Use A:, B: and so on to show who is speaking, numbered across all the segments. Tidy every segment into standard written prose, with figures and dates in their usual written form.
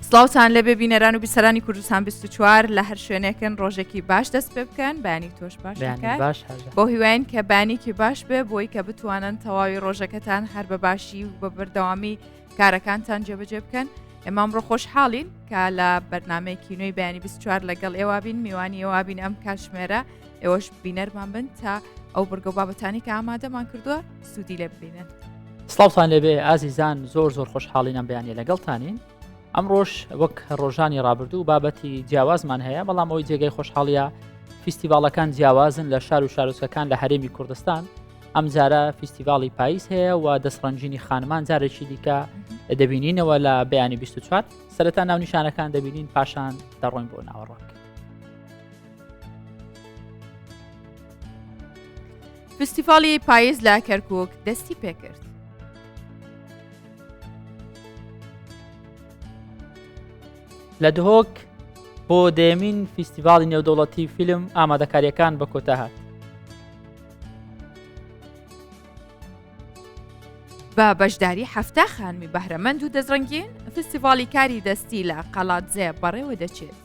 A: سڵاوتان لە ببینەران و بیسەرانی کوردستان 24 لە هەر شوێنێکن ڕۆژێکی باش دەست پێ بکەن بەیانی تۆش باش بۆ هیواین کە بانێکی باش بێ بۆی کە بتوانن تەواوی ڕۆژەکەتان هەر بە باشی و بە بەردەوامی کارەکانتان جێبەجێ بکەن. ئێمە ئەمڕۆ خۆشحاڵین کە لە بەرنامەیەکی نوێی بەیانی 24 لەگەڵ ئێوە بین میوانی ئێوە بین ئەم کاتژمێرە ئێوەش بینەرمان بن تا ئەو بڕگە و بابەتانی کە ئامادەمان کردووە سوودی لێ ببینن.
B: سڵاوتان لێبێ ئازیزان، زۆر خۆشحاڵینم بەیانی لەگەڵتانین. ئەمڕۆژ وەک ڕۆژانی ڕابردوو بابەتی جیاوازمان هەیە، بەڵام ئەوی جێگەی خۆشحاڵیە فیستیڤاڵەکان جیاوازن لە شار و شارۆچکەکان لە هەرێمی کوردستان. ئەم جارە فیستیڤاڵی پاییز هەیە و دەستڕەنجینی خانمان جارێکی دیکە دەبینینەوە لە بەیانی 24. سەرەتا ناونیشانەکان دەبینین، پاشان دەڕۆین بۆ ناوەڕۆک.
A: فستیڤاڵی پاییز لە کەرکووک دەستی پێکرد.
B: لە دهۆک بۆ دەیەمین فیستیڤاڵی نێودەوڵەتی فیلم ئامادەکاریەکان بە کۆتا هات.
A: بە بەشداری هەفتە خانمی بەهرەمەند و دەزڕەنگین فستیڤاڵی کاری دەستی لە قەڵاتزێ بەڕێوە دەچێت.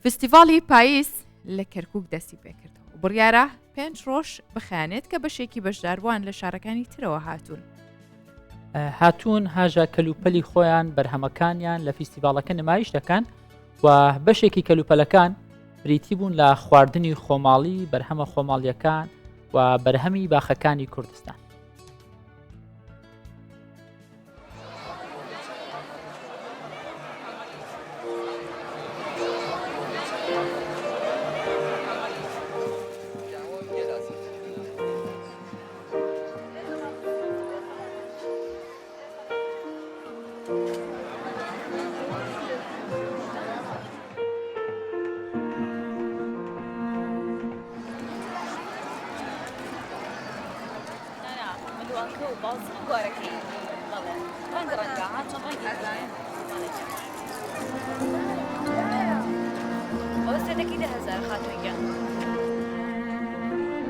A: فستیڤاڵی پاییز لە کەرکووک دەستی پێکردەوە و بڕیارە 5 ڕۆژ بخانێت کە بەشێکی بەشداروان لە شارەکانی ترەوە
B: هاتوون هاژە کەلوپەلی خۆیان بەرهەمەکانیان لە فیستیڤاڵەکە نمایش دەکەن و بەشێکی کەلوپەلەکان بریتی بوون لە خواردنی خۆماڵی، بەرهەمە خۆماڵیەکان و بەرهەمی باخەکانی کوردستان.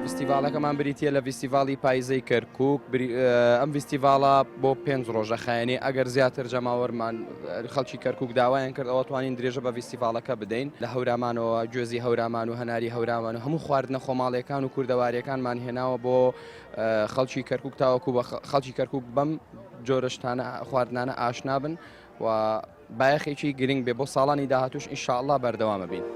C: فستیڤاڵەکەمان بریتە لە فستیڤاڵی پاییزەی کەرکووک. ئەم فستیڤاڵە بۆ 5 ڕۆژە خایەنی، ئەگەر زیاتر جەماوەرمان خەڵکی کەرکووک داوایان کرد ئەوە توانین درێژە بە فستیڤاڵەکە بدەین. لە هەورامانەوە گوێزی هەورامان و هەناری هەورامان و هەموو خواردنە خۆماڵیەکان و کوردەواریەکانمان هێناوە بۆ خەڵکی کەرکووک، تاوەکو بە خەڵکی کەرکووک بەم جۆرەشتانە خواردنانە ئاشنا بن و بایەخێکی گرنگ بێ بۆ ساڵانی داهاتوش ئینشاءڵڵا بەردەوامە بین.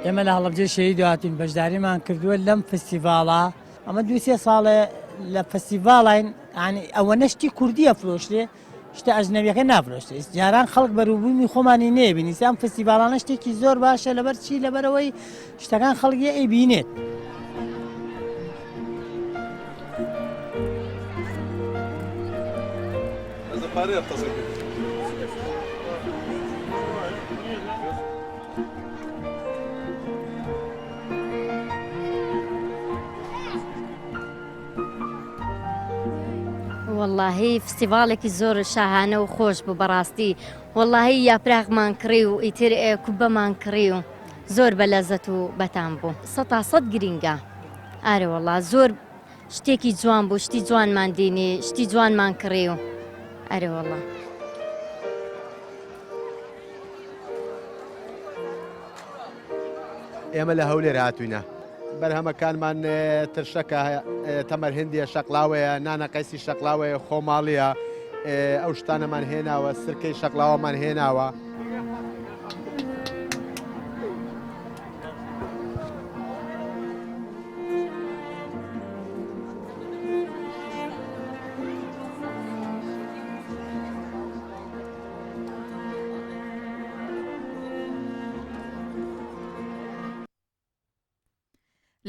D: ئێمە لە هەڵەبجە شەهید هاتوین، بەشداریمان کردووە لەم فستیڤاڵە. ئەمە 2-3 ساڵێ لە فستیڤاڵین، ینی ئەوەنە شتی کوردیە فرۆشتێ، شتە ئەژنەبیەکە نافرۆشتێ. جاران خەڵک بەروبوومی خۆمانی نێبینی. ئەم فستیڤاڵانە شتێکی زۆر باشە، لەبەر چی؟ لەبەرەوەی شتەکان خەڵکی ئەیبینێت.
E: واللهی فستیڤاڵێکی زۆر شاهانە و خۆش بوو بەڕاستی. واللهی یاپراغمان کڕی و ئیتر کوبەمان کڕی و زۆر بەلەزەت و بەتان بوو. 100% گرینگە. ئارە والله زۆر شتێکی جوان بوو، شتی جوانمان دینی، شتی جوانمان کڕی و ئەرێ والله.
F: ئێمە لە هەولێر هاتوینە، بەرهەمەکانمان ترشەکە تەمەر هندیە، شەقلاوەیە، نانە قەیسی شەقلاوەیە، خۆماڵیە، ئەو شتانەمان هێناوە، سرکەی شەقلاوەمان هێناوە.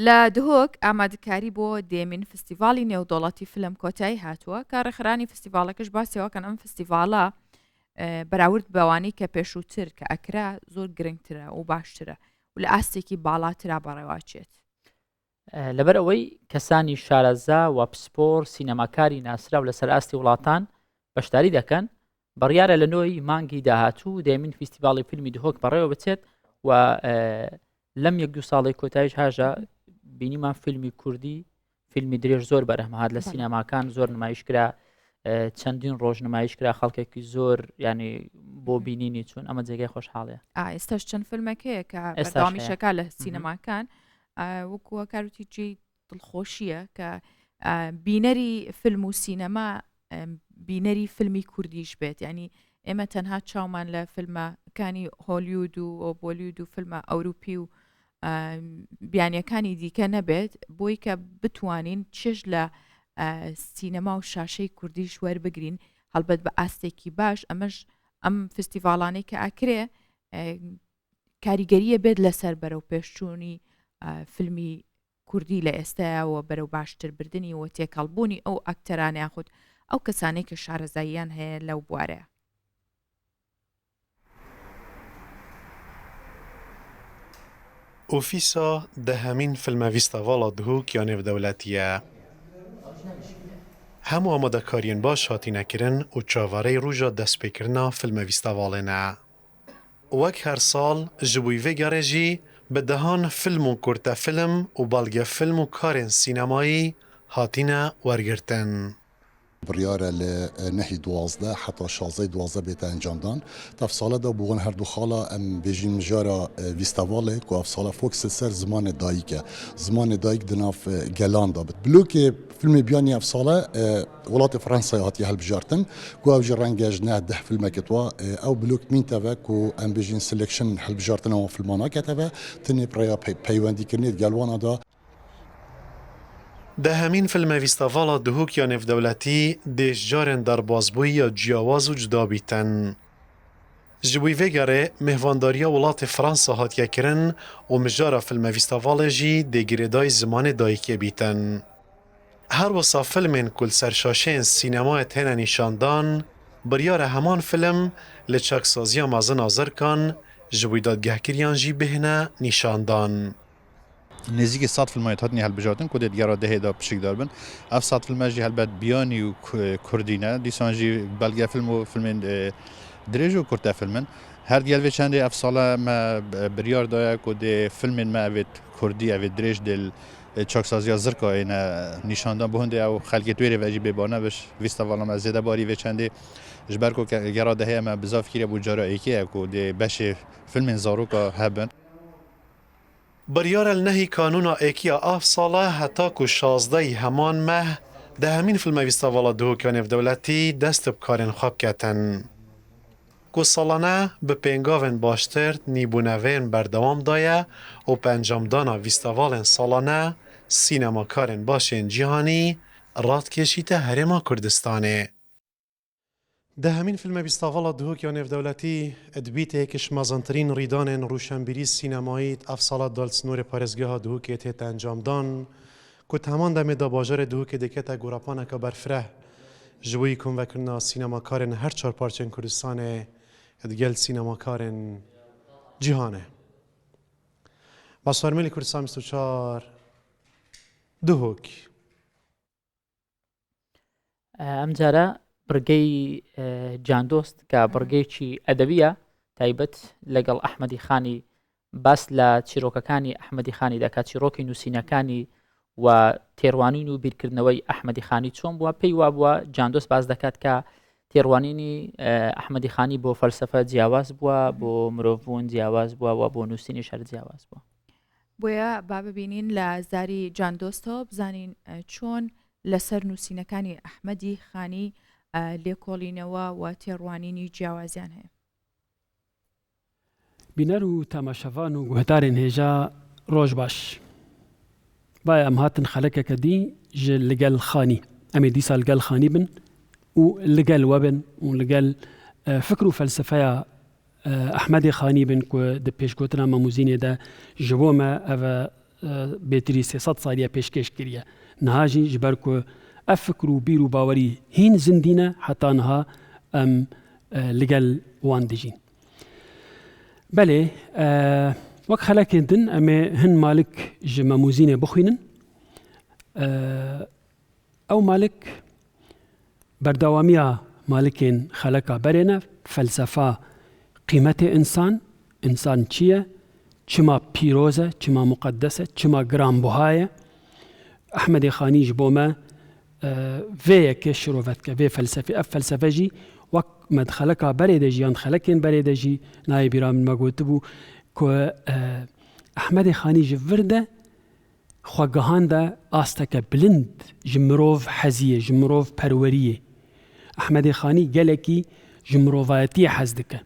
A: لە دهۆک ئامادەکاری بۆ دێمین فستیڤاڵی نێودەوڵەتی فیلم کۆتایی هاتووە کە ڕێکخراانی فستیڤاڵەکەش باسیەوەکەن ئەم فستیڤاڵە بەراورد بەوانی کە پێشووتر کە ئەکرا زۆر گرنگترە و باشترە و لە ئاستێکی باڵاترا بەڕێواچێت.
B: لەبەر ئەوەی کەسانی شارەزا و پسپۆر سینەماکاری ناسرا و لەسەر ئاستی وڵاتان بەشداری دەکەن بڕیارە لە نۆی مانگی داهاتوو دەیمن فیستیڤاڵی فیلمی دهۆک بەڕێوە بچێت و لەم 1-2 ساڵی کۆتاییش هاژە بینیمان فیلمی کوردی فیلمی درێژ زۆر بەرهەمهات لە سینەماکان زۆر نمایشکرا چەندین ڕۆژ نمایشکرا خەڵکێکی زۆر ینی بۆ بینینی چوون ئەمە جێگەی خۆشحاڵەیە.
A: ئێستاش چەند فیلمێکەیە کە بەرداوامیشەکە لە سینەماکان وەکووە کاروتیجێ دڵخۆشیە کە بینەری فیلم و سینەما بینەری فیلمی کوردیش بێت، ینی ئێمە تەنها چاومان لە فیلمەکانی هۆلیوود و بۆلیوود و فیلمە ئەوروپی و بیانیەکانی دیکە نەبێت بۆی کە بتوانین چێژ لە سینەما و شاشەی کوردیش وەربگرین هەڵبەت بە ئاستێکی باش. ئەمەش ئەم فستیڤاڵانەی کە ئاکرێ کاریگەریە بێت لەسەر بەرەو پێشچوونی فیلمی کوردی لە ئێستایەوە بەرەو باشتر بردننی و تێکەڵبوونی ئەو ئەکتەران یاخود ئەو کەسانەی کە شارەزاییان هەیە لەو بوارەیە.
G: ئۆفیسا دەهەمین فیلمە ڤیستاڤاڵا دهۆک یا نێودەوڵەتیە. هەموو ئامادەکاریان باش هاتینەکردن و چاوەڕێی ڕوژە دەستپێکردنا فیلمە ڤیستاڤاڵێنە. وەک هەر ساڵ ji بووی vê gerê jî bi dehan film û kurtefilm û belge film û karên sînemayî hatine wergirtin.
H: بڕیارە لە نەهی 12 حتا 16 بێتە ئەنجامدان تاف ساڵەدا بوون هەردوو خاڵە ئەم بێژین مژارە ڤیستاڤاڵێ کو ئەف ساڵە فۆکسە سەر زمانە دایکە زمانە دایک دناف گەلاندا بێت بلوکێ فیلمی بیانی ئەف ساڵە وڵاتی فەرەنسای هاتی هەڵبژارتن کو ئەو ژی ڕەنگەژ نە دە فیلمەکەتوە ئەو بلوک مینتەوە کو ئەم بێژین سلکشن هەڵبژارتنەوە فیلماناکەتەوە تنێ پڕیا پەیوەندیکردنێت گەلوانەدا.
G: دەهەمین فیلمە ڤیستاڤاڵا دهۆک یا نێودەوڵەتی دێژجارên derbasbûyî ya ciyawaz û cudabîtin. Ji bûî vê gerê mêhvandariya welatê Fransa hatiye kirin û mijara filmê ڤîstavaڵê jî dêgirêdayî zimanê dayîkê bîtin. Her wisa filmên ku li ser şaşeyên sînemayê têne nîşandan, biryara heman film li çeksaziya mezin a Zirkan ji bûî dadgehkiriyan jî bihîne nîşandan.
I: نزیکی 100 فیلمای هاتنی هەڵبژاردن کو دیارە دەهێدا پشکدار بن ئەف 100 فیلمەژی هەلبەت بیانی و کوردینە دیسانجی بەلگە فیلم و فیلمین درێژ و کورتە فیلمن هەر دیالوێ چەندێ ئەف ساڵە مە بریار دایە کو دێ فیلمین مە ئەوێت کوردی ئەوێت درێژ دل چاکسازیا زرکایینە نیشاندان بۆ هەندێ ئەو خەلکی توێرێ vêjî bêbane biş vîstavaڵama zêde barî vê çendê ji ber ku gera dehê me bi zavkîre bû cara êkê ku dê beşê filmên zaroka hebin.
G: Biryara li nehî kanûna êkiya av sala heta ku 16 heman meh dehemîn filma vîstavaڵa dihûka nêvdewletî dest bi karên xwe biketin. Ku salane bi pêngavên baştir nîbûnevên berdewam daye û pencamdana vîstavalên salane sînemakarên başên cîhanî radkêşîte Herêma Kurdistanê. Dehemîn filma vîstavaڵa dihûka nêvdewletî edbîteyekî mezantirîn rîdanên rûşenbîrî sînemayî ev sala dal snorê parêzgeha dihûkê tê encamdan ku heman demê da bajarê dihûkê dikete gorapaneka berfireh ji wî konvekirina sînemakarên her çar parçên Kurdistanê gel sînemakarên cîhanê. Basarmêlî Kurdistan 24 dihûk.
B: ئەم جارە بڕگەی جاندۆست کە بڕگەیەکی ئەدەبیە تایبەت لەگەڵ ئەحمەدی خانی باس لە چیرۆکەکانی ئەحمەدی خانی دەکات چیرۆکی نووسینەکانی و تێڕوانین و بیرکردنەوەی ئەحمەدی خانی چۆن بووە پێی وا بووە جاندۆست باس دەکات کە تێڕوانینی ئەحمەدی خانی بۆ فەلسەفە جیاواز بووە بۆ مرۆڤبوون جیاواز بووە و بۆ نووسینی شەر جیاواز بووە.
A: بۆیە با ببینین لە زاری جاندۆستەوە بزانین چۆن لەسەر نووسینەکانی ئەحمەدی خانی لێکۆڵینەوە و تێڕوانینی جیاوازیان هەیە.
J: بینەر و تەماشەڤان و گوهدارên هێژا ڕۆژ باش. باە ئەم هاتن خەلەکێکە دی ji لەگەل خانی ئەمێ دیسا لەگەل خانی بن و لەگەل وە بن و لەگەل فکر و فەلسفەیە ئەحمەدی خانی بن ku di pêşgotina Mamûzînê de ji bo me ev bêtirî 300 saliye pêşkêş kiriye. Niha jî ji ber ku ev fikr û bîr û bawerî hîn zindîne heta niha em li gel wan dijîn. Belê wek xelekên din em ê hin malik ji Mamûzînê bixwînin. Ew malik berdewamiya مالكين خلقا برنا فلسفة قيمة إنسان چية چما بيروزة چما مقدسة چما گران بهاية أحمد خاني جبوما في كشروفت في فلسفة فلسفة جي وك مدخلك بريدجي عند خلقين بريدجي نايب رام مقوتبو كو أحمد خاني جفرده خواگهان دا آستك بلند جمروف حزية جمروف پرورية أحمد خاني قالكي جمروفاتي حزدك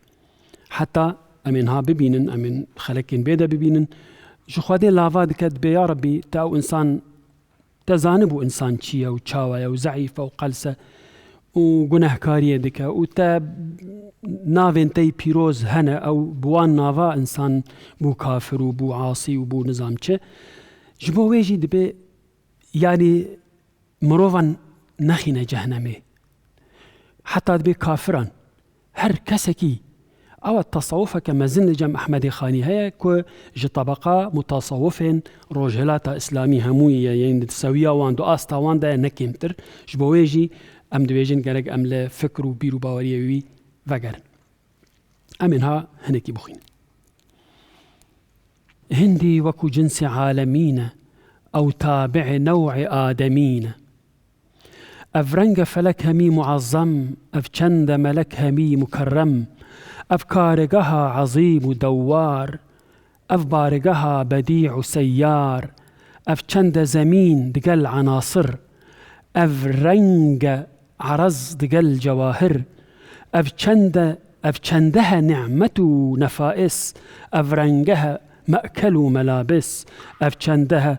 J: حتى أمنها ببينن أمن خلقين بيدا ببينن جخوادي لافا دكت بيا ربي تاو إنسان تزانبو إنسان چيا وچاويا وزعيفة وقلسة وگناهكارية دكا وتا نافين تي بيروز هنا أو بوان نافا إنسان بو كافر وبو عاصي وبو نظام چه جبو ويجي دبي يعني مروفا نخينا جهنمي حتى دبي كافران هر كسكي أو التصوف كما زن جم أحمد خاني هي كو طبقة متصوفين رجلاتا إسلامي هموية يعني تسويا واندو آستا واندا نكيمتر جبو ويجي أم دويجين قالك أم لفكر وبيرو باورية وي وغير أمنها هنكي بخين هندي وكو جنس عالمين أو تابع نوع آدمين أفرنج فلك همي معظم أفچند ملك همي مكرم أفكارجها عظيم دوار أفبارجها بديع سيار أفچند زمين دقل عناصر أفرنج عرز دقل جواهر أفچندها نعمة نفائس أفرنجها مأكل ملابس أفچندها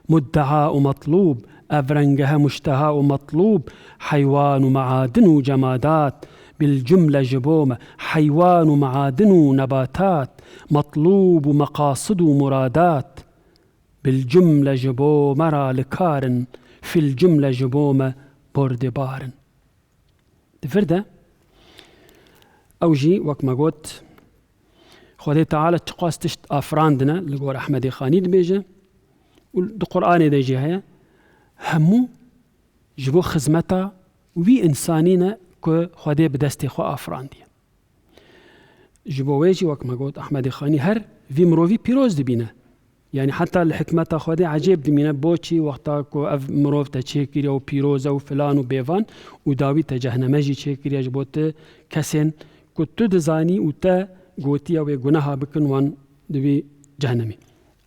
J: مدعاء مطلوب أفرنجها مشتهاء مطلوب حيوان معادن جمادات بالجملة جبومة حيوان معادن نباتات مطلوب مقاصد مرادات بالجملة جبومة را لكارن في الجملة جبومة برد بارن تفرده أوجي وكما قلت خذي تعالى تقاس تشت أفراندنا لقول أحمد خاني دبيجة والقرآن ديجي هيا همو جبو خزمتا وي إنسانينا كو خذي بدستي خو أفراندي جبو ويجي وكما قلت أحمد خاني هر في مروفي بيروز دبينا يعني حتى الحكمة خذي عجيب دمينا بوشي وقتا كو أف مروف تشيكريا وبيروزا وفلان وبيفان وداوي تجهنمجي تشيكريا جبوت كسين كنت دزاني وتا قوتيا ويقناها بكن وان دبي جهنمي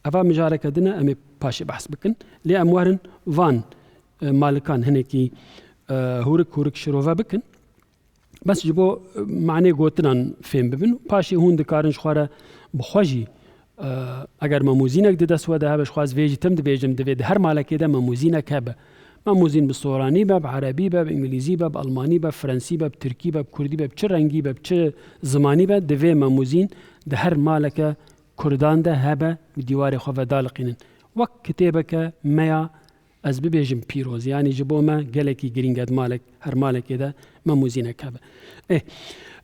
J: أفا مجارك دنا أمي باشي بحث بكن لأموارن فان مالكان هنكي هورك شروفا بكن بس جبو معني قوتنان فين ببن باشي هون دكارن شخوارا بخواجي اگر مموزينك دي سودا هبش خواز فيجي تم دبيجم دبيد هر مالكي ده مموزينك هبه مموزين بالصوراني باب عربي باب انجليزي باب الماني باب فرنسي باب تركي باب كردي باب چه رنگي باب چه زماني باب دوي مموزين ده هر مالك كردان ده هبه بديوار خو دالقين وك كتابك ميا از ببيجم بيروز يعني جبو ما قالكي جرينجاد مالك هر مالك ده مموزينك هبه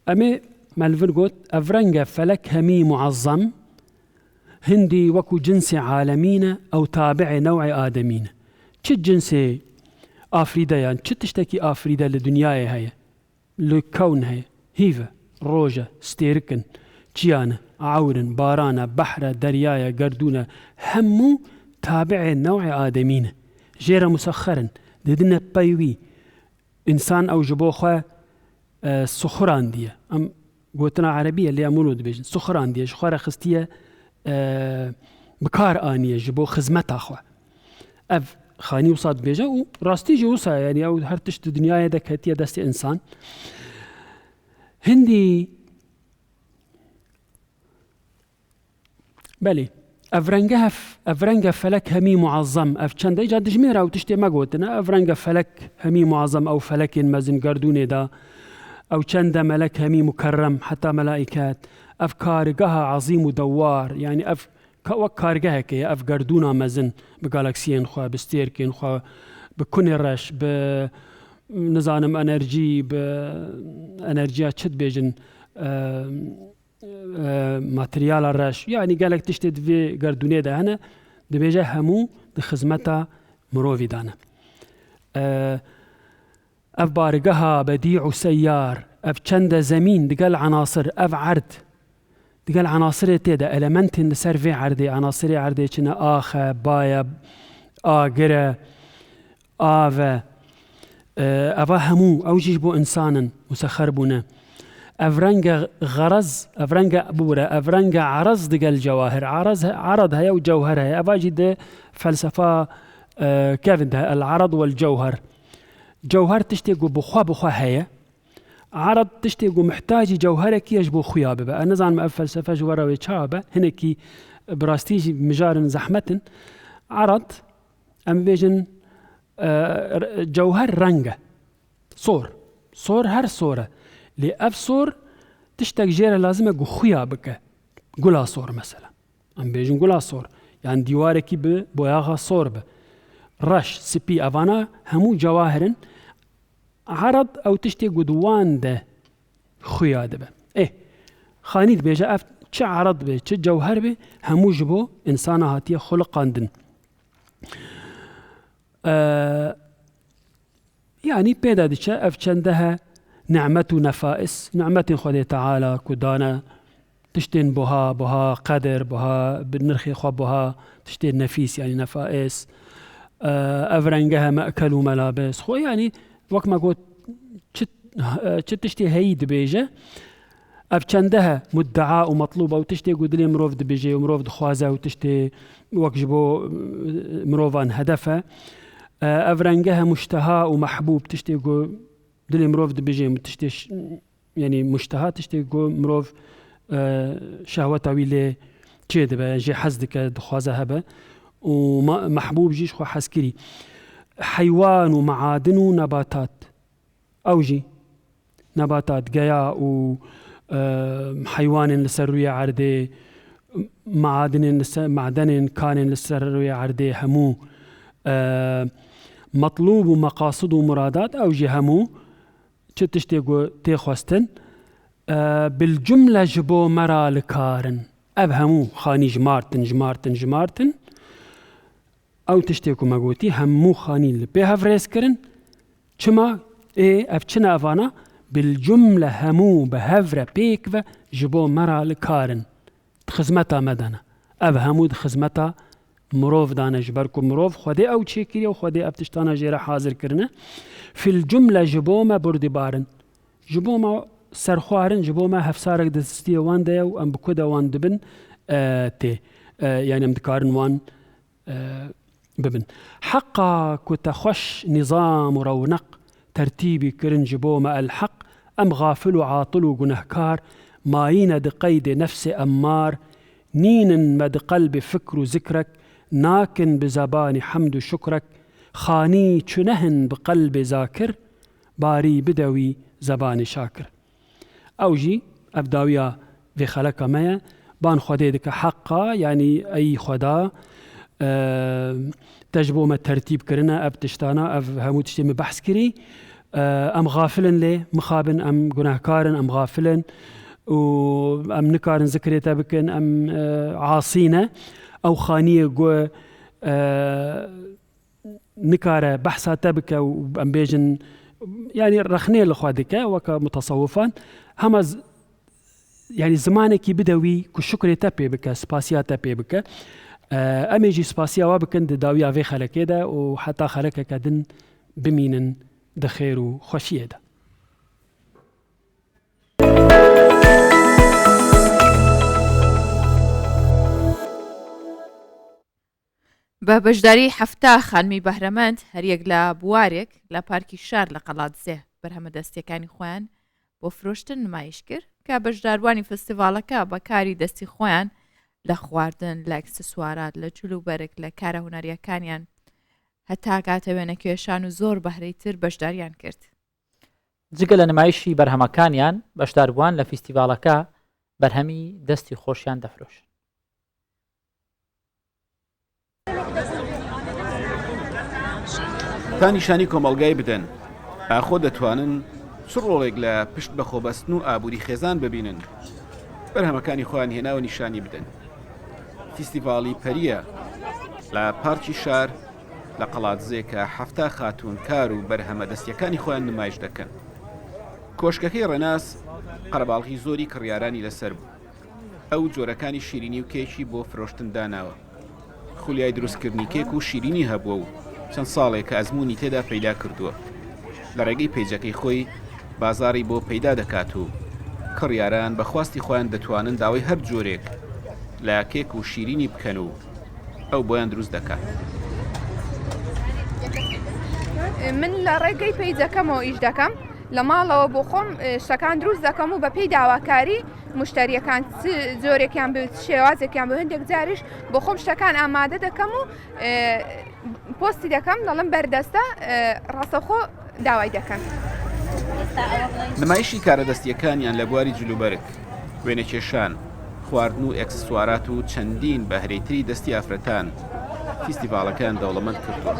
J: امي مالفن قلت افرنجا فلك همي معظم هندي وكو جنس عالمين أو تابع نوع آدمين چه جنس آفريدا يعني چه تشتكي آفريدا لدنيا هاي لكون هاي هيفا روجة ستيركن چيانا عورن بارانا بحر دريايا قردونا همو تابع نوع آدمين جيرا مسخرا ددنا بايوي إنسان أو جبوخوا سخران ديا أم قوتنا عربية اللي أمونو دبيجن سخران ديا شخورا خستية بكار آنية جبو خزمت أخوة أف خاني وصاد بيجا وراستي جوسا يعني أو هر تشت دنيا يدك هتيا دست إنسان هندي بلي أفرنجا فلك همي معظم أف چند إيجا دجميرا أو تشتي ما قوتنا أفرنجا فلك همي معظم أو فلك مزن قردوني دا أو چند ملك همي مكرم حتى ملائكات أفكارجها عظيم ودوار يعني وكارجها كي أفقردونا مزن بجالاكسيين خوا بستيركين خوا بكون الرش بنظام انرجي بانرجيات شد بيجن ماتريال الرش يعني قالك تشتد في قردوني ده هنا ده بيجا همو ده خزمتا مروفي دانا ئەف بارگەها بەدیع و سەیار ئەف چەندە زەمین دگەل عناصر ئەف عرد دگەل عناصرێ تێدا ئەلەمەنتن لەسەر vê عەردێ عناصرێ عەردێ چنە ئاخە بایە ئاگرە ئاڤە ئەڤە هەموو ئەو ژیش بۆ ئینسانن مسەخەر بوونە ئەف ڕەنگە غەرەز ئەف ڕەنگە بورە ئەف ڕەنگە عەرەز دگەل جەواهر عەرەد هەیە و جەوهەر هەیە ئەڤاژی دێ فەلسەفا کەڤند هەیە العەرەد والجەوهەر جەوهەر تشتێک و بخوا هەیە عەرەد تشتێک و محتاجی جەوهەرێکیەش بۆ خویا ببە نەزانم ئەف فەلسەفەش وەرەوەی چاوە بە هەنێکی بڕاستیژی مژارن زەحمەتن عەرەد ئەم بێژن جەوهەر ڕەنگە سۆر هەر سۆرە لێ ئەف سۆر تشتێک ژێرە لازمە خویا بکە گوڵا سۆر مەسەلە ئەم بێژن گوڵا سۆر یان دیوارێکی بۆ یاغا سۆر بە ڕەش سپی ئەوانە هەموو جەواهرن عەرەد ئەو تشتێک گودوان دە خویا دەبە خانیت بێژە ئەف چ عەرەد بێ چ جەوهەر بێ هەمووش بۆ ئینسانە هاتیە خوڵقاندن یعنی پێدا دچە ئەف چەندەهە نعمەت و نەفائس نعمەتین خودێ تەعالا کودانە تشتێن بۆها قەدر بۆها نرخی خوا بۆها تشتێن نەفیس یعنی نەفائس ئەف ڕەنگەهە مەئکەل و مەلابس خۆ یعنی وەکمە گوت چ تشتێ هەیی دبێژە ئەف چەندەهە مدعا و مەطلوبە و تشتێک و دلێ مرۆڤ دبێژێ و مرۆڤ دخوازە و تشتێ وەکش بۆ مرۆڤان هەدەفە ئەف ڕەنگەهە مشتەها و مەحبوب تشتێک و دلێ مرۆڤ دبێژێ تشتێش یعنی مشتەها تشتێک و مرۆڤ شەهوەتاوی لێ چێ دەبە ژێ حەز دکە دخوازە هەبە و مەحبوب ژیش خۆ حەزکری حیوان و مەعادن و نەباتات ئەوژی نەباتات گەیا و حیوانên لەسەر ڕووی عەردێ معدنên کانên لەسەر ڕووی عەردێ هەموو مەطلوب و مەقاسد و مرادات ئەوژی هەموو چ تشتێک و تێخواستن بالجملە ji بۆ مەرا لکارن ئەv هەموو خانی ژمارتن ئەو تشتێک و مەگوتی هەموو خانی لە پێ هەڤرێزکردن چما ئەف چنە ئەڤانە بالجملە هەموو بە هەڤرە پێکڤە ji بۆ مەرا لکارن خزمەتا مەدەنە ئەv هەموو خزمەتا مرۆڤ دانە ji ber ku mirov xwedê ew çêkiriye û xwedê ev tiştana jê re hazir kirine fil cumle ji bo me burdîbarin ji bo me serxwarin ji bo me hefsarek di distiyê wan de ye û em bi ku de wan dibin tê yani em dikarin wan bibin heqa ku te xweş nîzam û rewneq tertîbî kirin ji bo me el heq em gafil û atıl û gunehkar mayîne di qeydê nefsê emmar nînin me di qelbê fikr û zikrek nakin bi zebanî hemd û şukrek xanî çunehin bi qelbê zakir barî bide wî zebanî şakir ew jî ev dawiya vê xeleka me ye ban xwedê dike heqa yanî ey xweda te ji bo me tertîb kirine ev tiştana ev hemû tiştê min behs kirî em gafilin lê mixabin em gunehkarin em gafilin û em nikarin zikrê te bikin em asîne ew xaniyê gu nikare behsa te bike û em bêjin yani rexnê li xwe dike weka mutasawifan hema yani zimanekî bide wî ku şukrê te pê bike spasiya te pê bike em ê jî spasiya we bikin di dawiya vê xelekê de û heta xelekeke din bimînin di xêr û xweşiyê de.
A: بە بەشداری هەفتا خانمی بەهرەمەند هەریەک لە بوارێک لە پارکی شار لە قەڵاتزێ بەرهەمە دەستیەکانی خۆیان بۆ فرۆشتن نمایش کرد کە بەشداروانی فستیڤالەکە بە کاری دەستی خۆیان لە خواردن لە ئەکسسوارات لە جلوبەرێک لە کارە هونەریەکانیان هەتا کاتە وێنە کێشان و زۆر بەهرەیتر بەشداریان کرد.
B: جگە لە نمایشی بەرهەمەکانیان بەشداربووان لە فستیڤالەکە بەرهەمی دەستی خۆشیان دەفرۆشن.
K: تا نیشانی کۆمەڵگای بدەن ئاخۆ دەتوانن چ ڕۆڵێک لە پشت بەخۆبەستن و ئابووری خێزان ببینن بەرهەمەکانی خۆیان هێناوە نیشانی بدەن. فستیڤاڵی پەریە لە پارکی شار لە قەڵاتزێ کە حەفتا خاتون کار و بەرهەمە دەستیەکانی خۆیان نمایش دەکەن. کۆشکەکەی ڕێناس قەرەباڵغی زۆری کڕیارانی لەسەر بوو. ئەو جۆرەکانی شیرینی و کێکی بۆ فرۆشتن داناوە. خولیای دروستکردنی کێک و شیرینی هەبووە و چەند ساڵێک کە ئەزمموی تێدا پەیدا کردووە. لە ڕێگەی پێیجەکەی خۆی بازاری بۆ پەیدا دەکات و کڕیاران بەخواستی خۆیان دەتوانن داوای هەر جۆرێک لە کێک و شیرینی بکەن و ئەو بۆیان دروست دەکات.
L: من لە ڕێگەی پەیجەکەمەوە ئیش دەکەم لە ماڵەوە بۆ خۆم شتەکان دروست دەکەم و بە پێی داواکاری مشتریەکان جۆرێکیان ب شێوازێکیان بە هەندێک جاریش بۆ خۆم شتەکان ئامادە دەکەم و پۆستی دەکەم دەڵم بەردەستە ڕاستەخۆ داوای دەکەن.
K: نمایشی کارەدەستیەکانیان لە بواری جلوبەرگ، وێنە کێشان، خواردن و ئەکسسوارات و چەندین بەهرەیتری دەستی ئافرەتان فیستیڤالەکان دەوڵەمەند کردووە.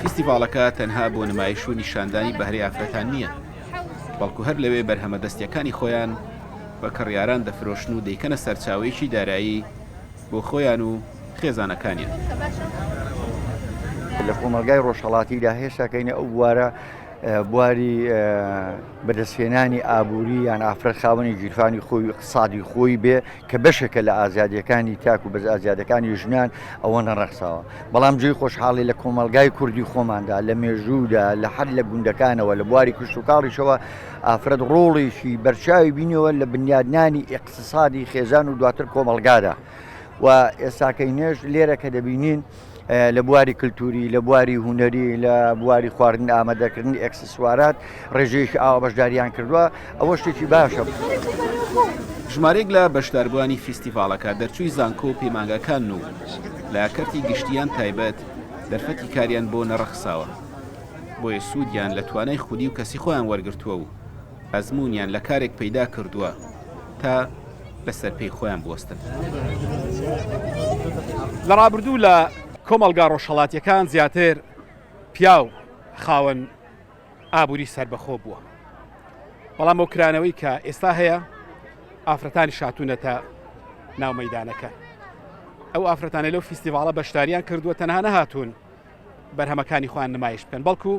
K: فیستیڤالەکە تەنها بۆ نمایش و نیشاندانی بەهرەی ئافرەتان نییە، بەڵکو هەر لەوێ بەرهەمە دەستیەکانی خۆیان بە کڕیاران دەفرۆشن و دەیکەنە سەرچاوەیەکی دارایی بۆ خۆیان و خێزانەکانیان.
M: لە کۆمەلگای ڕۆژهەڵاتیدا هێشتاکەینە ئەو بوارە بواری بەدەستهێنانی ئابووری یان ئافرەت خاوەنی گیرفانی خۆی اقتصادی خۆی بێ کە بەشێکە لە ئازادیەکانی تاک و بەز ئازادەکانی ژنان ئەوە نەڕەخساوە. بەڵام جێی خۆشحاڵی لە کۆمەلگای کوردی خۆماندا لە مێژوودا لە حەد لە گوندەکانەوە لە بواری کشت و کاڵیشەوە ئافرەت ڕۆڵێکی بەرچاوی بینەوە لە بنیادنانی اقتصادی خێزان و دواتر کۆمەلگادا و ئێستاکەی نوێژ لێرە کە دەبینین لە بواری کللتوری، لە بواری هوەری، لە بواری خواردن ئامادەکردنی ئەکسسوارات ڕێژەیەکی ئاوا بەشداریان کردووە، ئەوە شتێکی باشە.
K: ژمارەیەک لە بەشداربووانی فیستیڤالەکە دەرچووی زانکۆ و پەیمانگەکان و لە کەرتی گشتیان تایبەت دەرفەتی کاریان بۆ نەڕەخساوە، بۆیە سوودیان لە توانای خودی و کەسی خۆیان وەرگرتووە و ئەزممویان لە کارێک پەیدا کردووە تا لەسەر پێی خۆیان بوەستن.
N: لە ڕابردوو لە کۆمەلگا ڕۆژهەڵاتیەکان زیاتر پیا و خاوەن ئابووری سربەخۆ بووە، بەڵام ئەو کرانەوەی کە ئێستا هەیە ئافرەتانی شاتوونەتە ناو مەیدانەکە. ئەو ئافرەتانە لەو فیستیڤالە بەشداریان کردووە تەنها نەهاتوون بەرهەمەکانی خۆیان نمایش بکەن، بەڵکو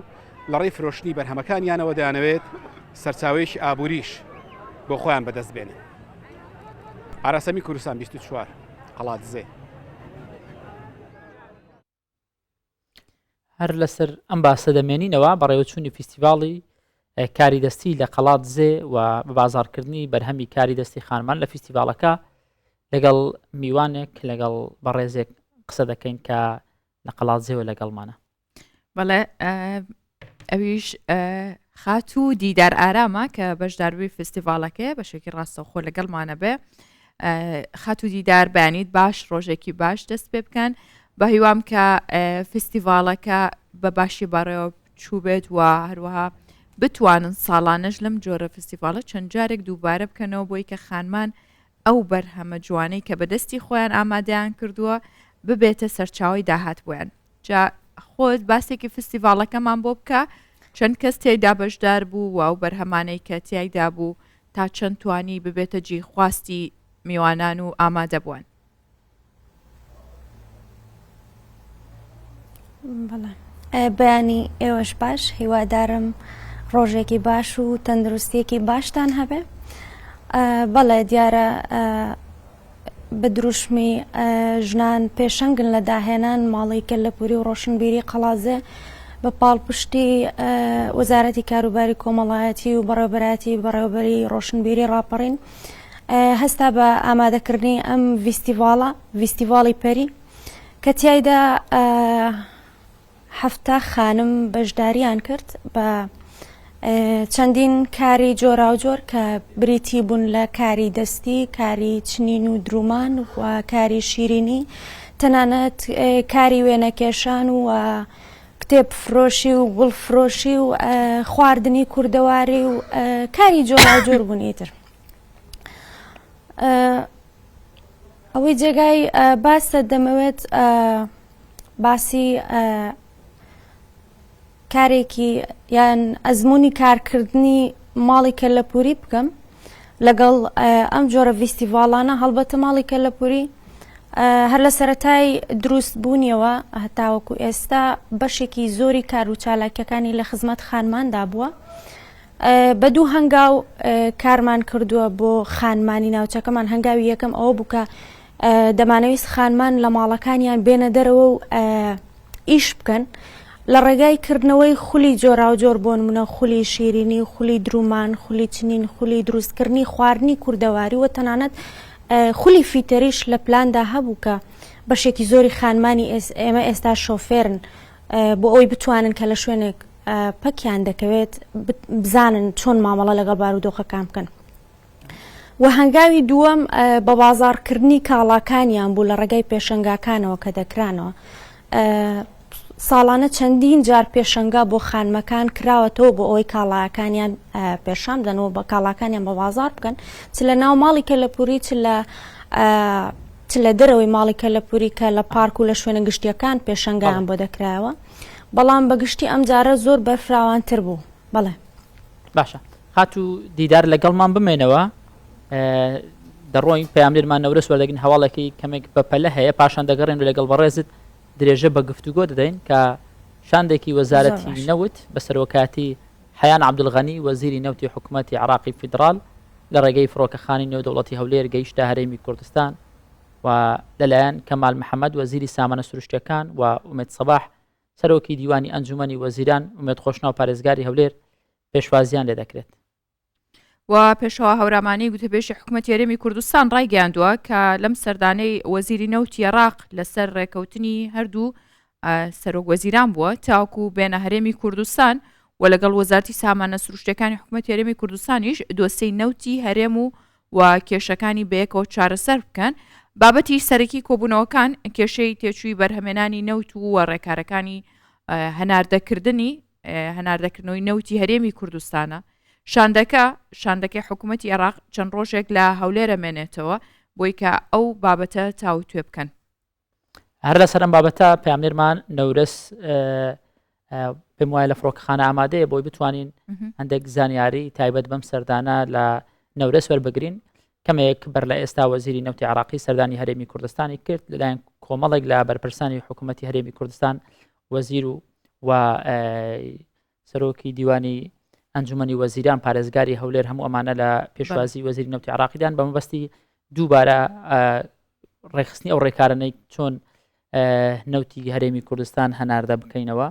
N: لە ڕێی فرۆشتنی بەرهەمەکانیانەوە دەیانەوێت سەرچاوەیەکی ئابووریش بۆ خۆیان بەدەست بێنن. ئاراسەمی کوردستان 24 قەڵاتزێ.
B: هەر لەسەر ئەم باسە دەمێنینەوە بەڕێوەچوونی فیستیڤاڵی کاری دەستی لە قەڵاتزێ و بە بازارکردنی بەرهەمی کاری دەستی خانمان لە فیستیڤالەکە لەگەڵ میوانێک لەگەڵ بەڕێزێک قسە دەکەین کە لە قەڵاتزێوە لەگەڵمانە.
A: بەڵێ ئەویش خات و دیدار ئارامە کە بەشداروی فستیڤالەکەی بەشێکی ڕاستەوخۆ لەگەڵمانە بێ. خات و دیدار بەیانیت باش ڕۆژێکی باش دەست پێ بکەن بە هیوام کە فستیڤالەکە بە باشی بەڕێوە چوو بێت و هەروەها بتوانن ساڵانەش لەم جۆرە فستیڤالە چەند جارێک دووبارە بکەنەوە بۆی کە خانمان ئەو بەرهەمە جوانەی کە بەدەستی خۆیان ئامادەیان کردووە ببێتە سەرچاوی داهات بوویان. جا خۆت باسێکی فستیڤالەکەمان بۆ بکە چەند کەس تێیدا بەشدار بوو و ئەو بەرهەمانەی کە تیایدا بوو تا چەند توانی ببێتە جێخواستی میوانان و ئامادە بوون.
O: بەیانی ئێوەش باش، هیوادارم ڕۆژێکی باش و تەندروستێکی باشتان هەبێ. بەڵێ دیارە بدروشمی ژنان پێشەنگن لە داهێنان ماڵی کەلەپوری و ڕۆشنبیری قەڵاتزێ بە پاڵپشتی وەزارەتی کاروباری کۆمەڵایەتی و بەڕێوەبەراتی بەڕێوەبەری ڕۆشنبیری ڕاپەڕین هەستا بە ئامادەکردنی ئەم ڤیستیڤاڵی پەری کە تیایدا 7 خانم بەشداریان کرد بە چەندین کاری جۆرا و جۆر کە بریتی بوون لە کاری دەستی، کاری چنین و درومان و کاری شیرینی، تەنانەت کاری وێنەکێشان و کتێب فرۆشی و گوڵ فرۆشی و خواردنی کوردەواری و کاری جۆرا و جۆر بوونیتر. ئەوەی جێگای باسە دەمەوێت باسی کارێکی یان ئەزمموی کارکردنی ماڵی کەلەپوری بکەم لەگەڵ ئەم جۆرە ڤیستیڤالانە. هەڵبەتە ماڵی کەلەپوری هەر لە سەرەتای دروست بوونیەوە هەتاوەکو ئێستا بەشێکی زۆری کار و چالاکیەکانی لە خزمەت خانماندا بووە. بە دوو هەنگاو کارمان کردووە بۆ خانمانی ناوچەکەمان. هەنگاوی یەکەم ئەوە بوو کە دەمانەویست خانمان لە ماڵەکانیان بێنە دەرەوە و ئیش بکەن لە ڕێگای کردنەوەی خولی جۆراوجۆر بۆ نمونە خولی شیرینی، خولی درومان، خولی چنین، خولی دروستکردنی خواردنی کوردەواری و تەنانەت خولی فیتەریش لە پلاندا هەبوو کە بەشێکی زۆری خانمانی ئێمە ئێستا شۆفێرن بۆ ئەوی بتوانن کە لە شوێنێک پەکیان دەکەوێت بزانن چۆن مامەڵە لەگەڵ بارودۆخەکان بکەن. و هەنگاوی دووەم بە بازاڕکردنی کاڵاکانیان بوو لە ڕێگای پێشەنگاکانەوە کە دەکرانەوە. ساڵانە چەندین جار پێشەنگا بۆ خانمەکان کراوەتەوە بۆ ئەوەی کاڵاکانیان پێشان بدەنەوە بە کاڵاکانیان بە بازار بکەن، چ لە ناو ماڵی کەلەپوری چ لە دەرەوەی ماڵی کەلەپوری کە لە پارک و لە شوێنە گشتیەکان پێشەنگایان بۆ دەکرایەوە. بەڵام بەگشتی ئەم جارە زۆر بەرفراوانتر بوو. بەڵێ
B: باشە، هات و دیدار لەگەڵمان بمێنەوە. دەڕۆین پەیامبەرمان نەورەس وەردەگرین، هەواڵێکی کەمێک بەپەلە هەیە، پاشان دەگەڕێن و لەگەڵ بەڕێزت درێژە بە گفتوگۆ دەدەین کە شاندێکی وەزارەتی نەوت بە سەرۆکاتی حەیان عەبدولغەنی وەزیری نەوتی حکوومەتی عێراقی فیدراڵ لە ڕێگەی فڕۆکەخانی نێودەوڵەتی هەولێر گەیشتە هەرێمی کوردستان و لەلایەن کەمال محەممەد وەزیری سامانە سروشتیەکان و ئومێد سەباح سەرۆکی دیوانی ئەنجومەنی وەزیران ئومێد خۆشنا و پارێزگاری هەولێر پێشوازیان لێ دەکرێت.
A: و پێشەوە هەورامانی گوتەبێژی حکوومەتی هەرێمی کوردستان ڕایگەیاندووە کە لەم سەردانەی وەزیری نەوتی عێراق لەسەر ڕێکەوتنی هەردوو سەرۆک وەزیران بووە تاوەکو بێنە هەرێمی کوردستان و لەگەڵ وەزارەتی سامانە سروشتیەکانی حکوومەتی هەرێمی کوردستانیش دۆسەی نەوتی هەرێم و کێشەکانی بەیەکەوە چارەسەر بکەن. بابەتی سەرەکی کۆبوونەوەکان کێشەی تێچووی بەرهەمێنانی نەوت و ڕێکارەکانی هەناردەکردنەوەی نەوتی هەرێمی کوردستانە. شاندەکەی حکوومەتی عێراق چەند ڕۆژێک لە هەولێرە مێنێتەوە بۆی کە ئەو بابەتە تاو توێ بکەن.
B: هەر لە سەرم بابەتە پەیامبەرمان نەورەس پێم وایە لە فڕۆکەخانە ئامادەیە بۆی بتوانین هەندێک زانیاری تایبەت بەم سەردانە لە نەورەس وەربگرین. کەمێک بەر لە ئێستا وەزیری نەوتی عێراقی سەردانی هەرێمی کوردستانی کرد لەلایەن کۆمەڵێک لە بەرپرسانی حکوومەتی هەرێمی کوردستان وەزیر و سەرۆکی دیوانی ئەنجومەنی وەزیران پارێزگاری هەولێر هەموو ئەمانە لە پێشوازی وەزیری نەوتی عێراقیدان بە مەبەستی دووبارە ڕێخستنی ئەو ڕێکارانەی چۆن نەوتی هەرێمی کوردستان هەناردە بکەینەوە.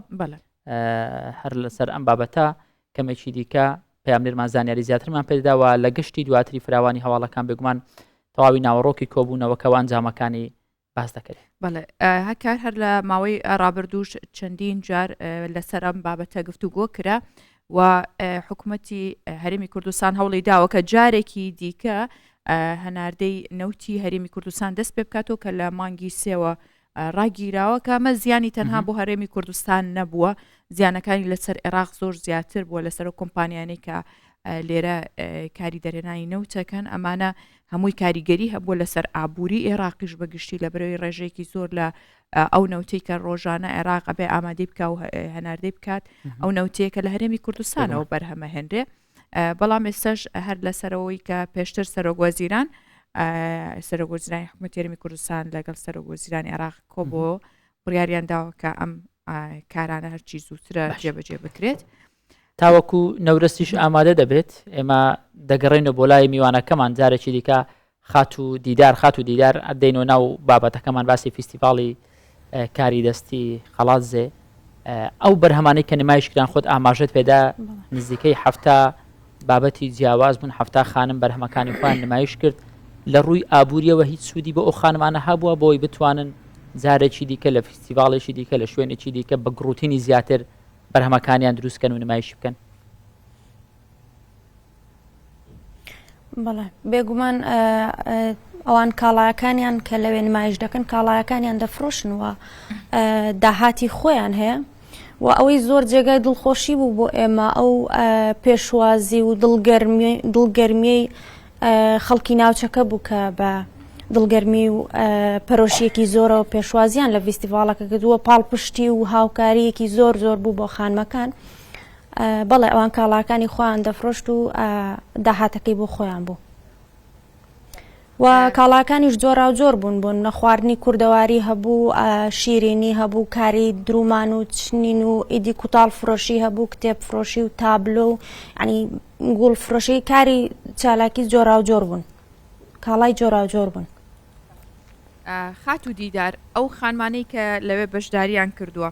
B: هەر لەسەر ئەم بابەتە کەمێکی دیکە پەیامبەرمان زانیاری زیاترمان پێداوە لە گشتی دواتری فراوانی هەواڵەکان بێگومان تەواوی ناوەڕۆکی کۆبوونەوەکەوە ئەنجامەکانی باس دەکرێت.
A: بەڵێ هەکار هەر لە ماوەی ڕابردووش چەندین جار لەسەر ئەم بابەتە گفتوگۆ کرا و حکوومەتی هەرێمی کوردستان هەوڵی داوە کە جارێکی دیکە هەناردەی نەوتی هەرێمی کوردستان دەست پێ بکاتەوە کە لە مانگی سێوە ڕاگیراوە کە ئەمە زیانی تەنها بۆ هەرێمی کوردستان نەبووە، زیانەکانی لەسەر عێراق زۆر زیاتر بووە لەسەر کۆمپانیانەی کە لێرە کاری دەرێنانی نەوتەکەن. ئەمانە هەمووی کاریگەری هەبووە لەسەر ئابووری عێراقیش بەگشتی لە بەرەوەی ڕێژەیەکی زۆر لە ئەو نەوتەی کە ڕۆژانە عێراق ئەبێ ئامادەی بکە و هەناردەی بکات ئەو نەوتەیە کە لە هەرێمی کوردستانەوە بەرهەمە هێنرێ. بەڵام ئێستاش هەر لەسەرەوەی کە پێشتر سەرۆک وەزیران سەرۆک وەزیرانی حکوومەتی هەرێمی کوردستان لەگەڵ سەرۆک وەزیرانی عێراق کۆبۆ بڕیاریان داوە کە ئەم کارانە هەرچی زووترە جێبەجێ بکرێت.
B: تاوەکو نەورەستیش ئامادە دەبێت ئێمە دەگەڕێنەوە بۆ لای میوانەکەمان جارێکی دیکە خات و دیدار ئەدەینەوە ناو بابەتەکەمان باسی فیستیڤاڵی کاری دەستی خەڵاتزێ ئەو بەرهەمانەی کە نمایشکران خۆت ئاماژەت پێدا نزیکەی هەفتە بابەتی جیاواز بوون، هەفتە خانم بەرهەمەکانی خۆیان نمایش کرد لە ڕووی ئابووریەوە هیچ سوودی بۆ ئەو خانمانە هەبووە بۆی بتوانن جارێکی دیکە لە فیستیڤاڵێکی دیکە لە شوێنێکی دیکە بە گروتینی زیاتر بەرهەمەکانیان دروستکەن و نمایش بکەن.
O: بەڵێ بێگومان ئەوان کاڵایەکانیان کە لەوێ نمایش دەکەن کاڵایەکانیان دەفرۆشن و داهاتی خۆیان هەیە و ئەوەی زۆر جێگای دڵخۆشی بوو بۆ ئێمە ئەو پێشوازی و دڵگەرمیەی خەڵکی ناوچەکە بوو کە بە دڵگەرمی و پەرۆشیەکی زۆرەوە پێشوازیان لە فیستیڤاڵەکە کردووە پاڵپشتی و هاوکاریەکی زۆر بوو بۆ خانمەکان. بەڵێ ئەوان کاڵاکانی خۆیان دەفرۆشت و داهاتەکەی بۆ خۆیان بوو. و کاڵاکانیش جۆرا و جۆر بوون لە خواردنی کوردەواری هەبوو، شیرینی هەبوو، کاری درومان و چنین و ئیدی کوتاڵ فرۆشی هەبوو، کتێب فرۆشی و تابلۆ و ینی گوڵ فرۆشی، کاری چالاکی جۆرا و جۆر بوون، کاڵای جۆرا و جۆر بوون.
A: خات و دیدار ئەو خانمانەی کە لەوێ بەشداریان کردووە،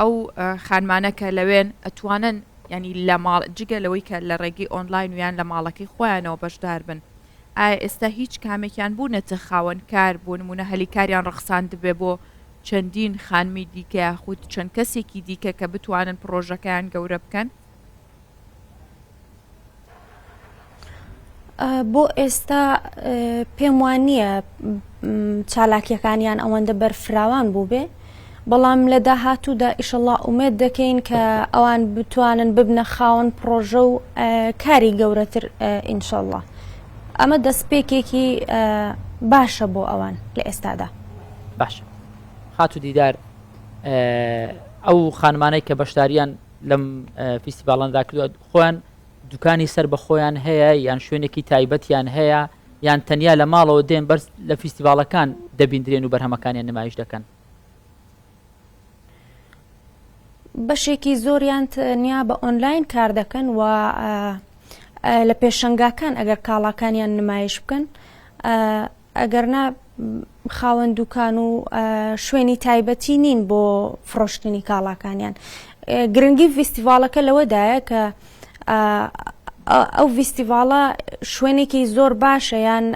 A: ئەو خانمانە کە لەوێن ئەتوانن ینی لە ماڵ جگە لەوەی کە لە ڕێگەی ئۆنلاین ویان لە ماڵەکەی خۆیانەوە بەشدار بن، ئایا ئێستا هیچ کامێکیان بوونەتە خاوەنکار بوون نمونە هەلیکاریان ڕەخساند بێ بۆ چەندین خانمی دیکە یاخود چەند کەسێکی دیکە کە بتوانن پرۆژەکەیان گەورە بکەن؟
O: بۆ ئێستا پێم وان نییە چالاکیەکانیان ئەوەندە بەرفراوان بوو بێ، بەڵام لە داهاتوودا ئیشەڵڵا ئومێد دەکەین کە ئەوان بتوانن ببنە خاوەن پرۆژە و کاری گەورەتر ئینشەڵڵا. ئەمە دەستپێکێکی باشە بۆ ئەوان لە ئێستادا.
B: باشە خات و دیدار ئەو خانمانەی کە بەشداریان لەم فیستیڤاڵاندا کردووە خۆیان دوکانی سەر بە خۆیان هەیە یان شوێنێکی تایبەتیان هەیە یان تەنیا لە ماڵەوە دێن بەرز لە فیستیڤاڵەکان دەبیندرێن و بەرهەمەکانیان نمایش دەکەن؟
O: بەشێکی زۆریان تەنیا بە ئۆنلاین کار دەکەن و لە پێشەنگاکان ئەگەر کاڵاکانیان نمایش بکەن، ئەگەرنا خاوەن دوکان و شوێنی تایبەتی نین بۆ فرۆشتنی کاڵاکانیان. گرنگی فیستیڤاڵەکە لەوەدایە کە ئەو فیستیڤاڵە شوێنێکی زۆر باشە یان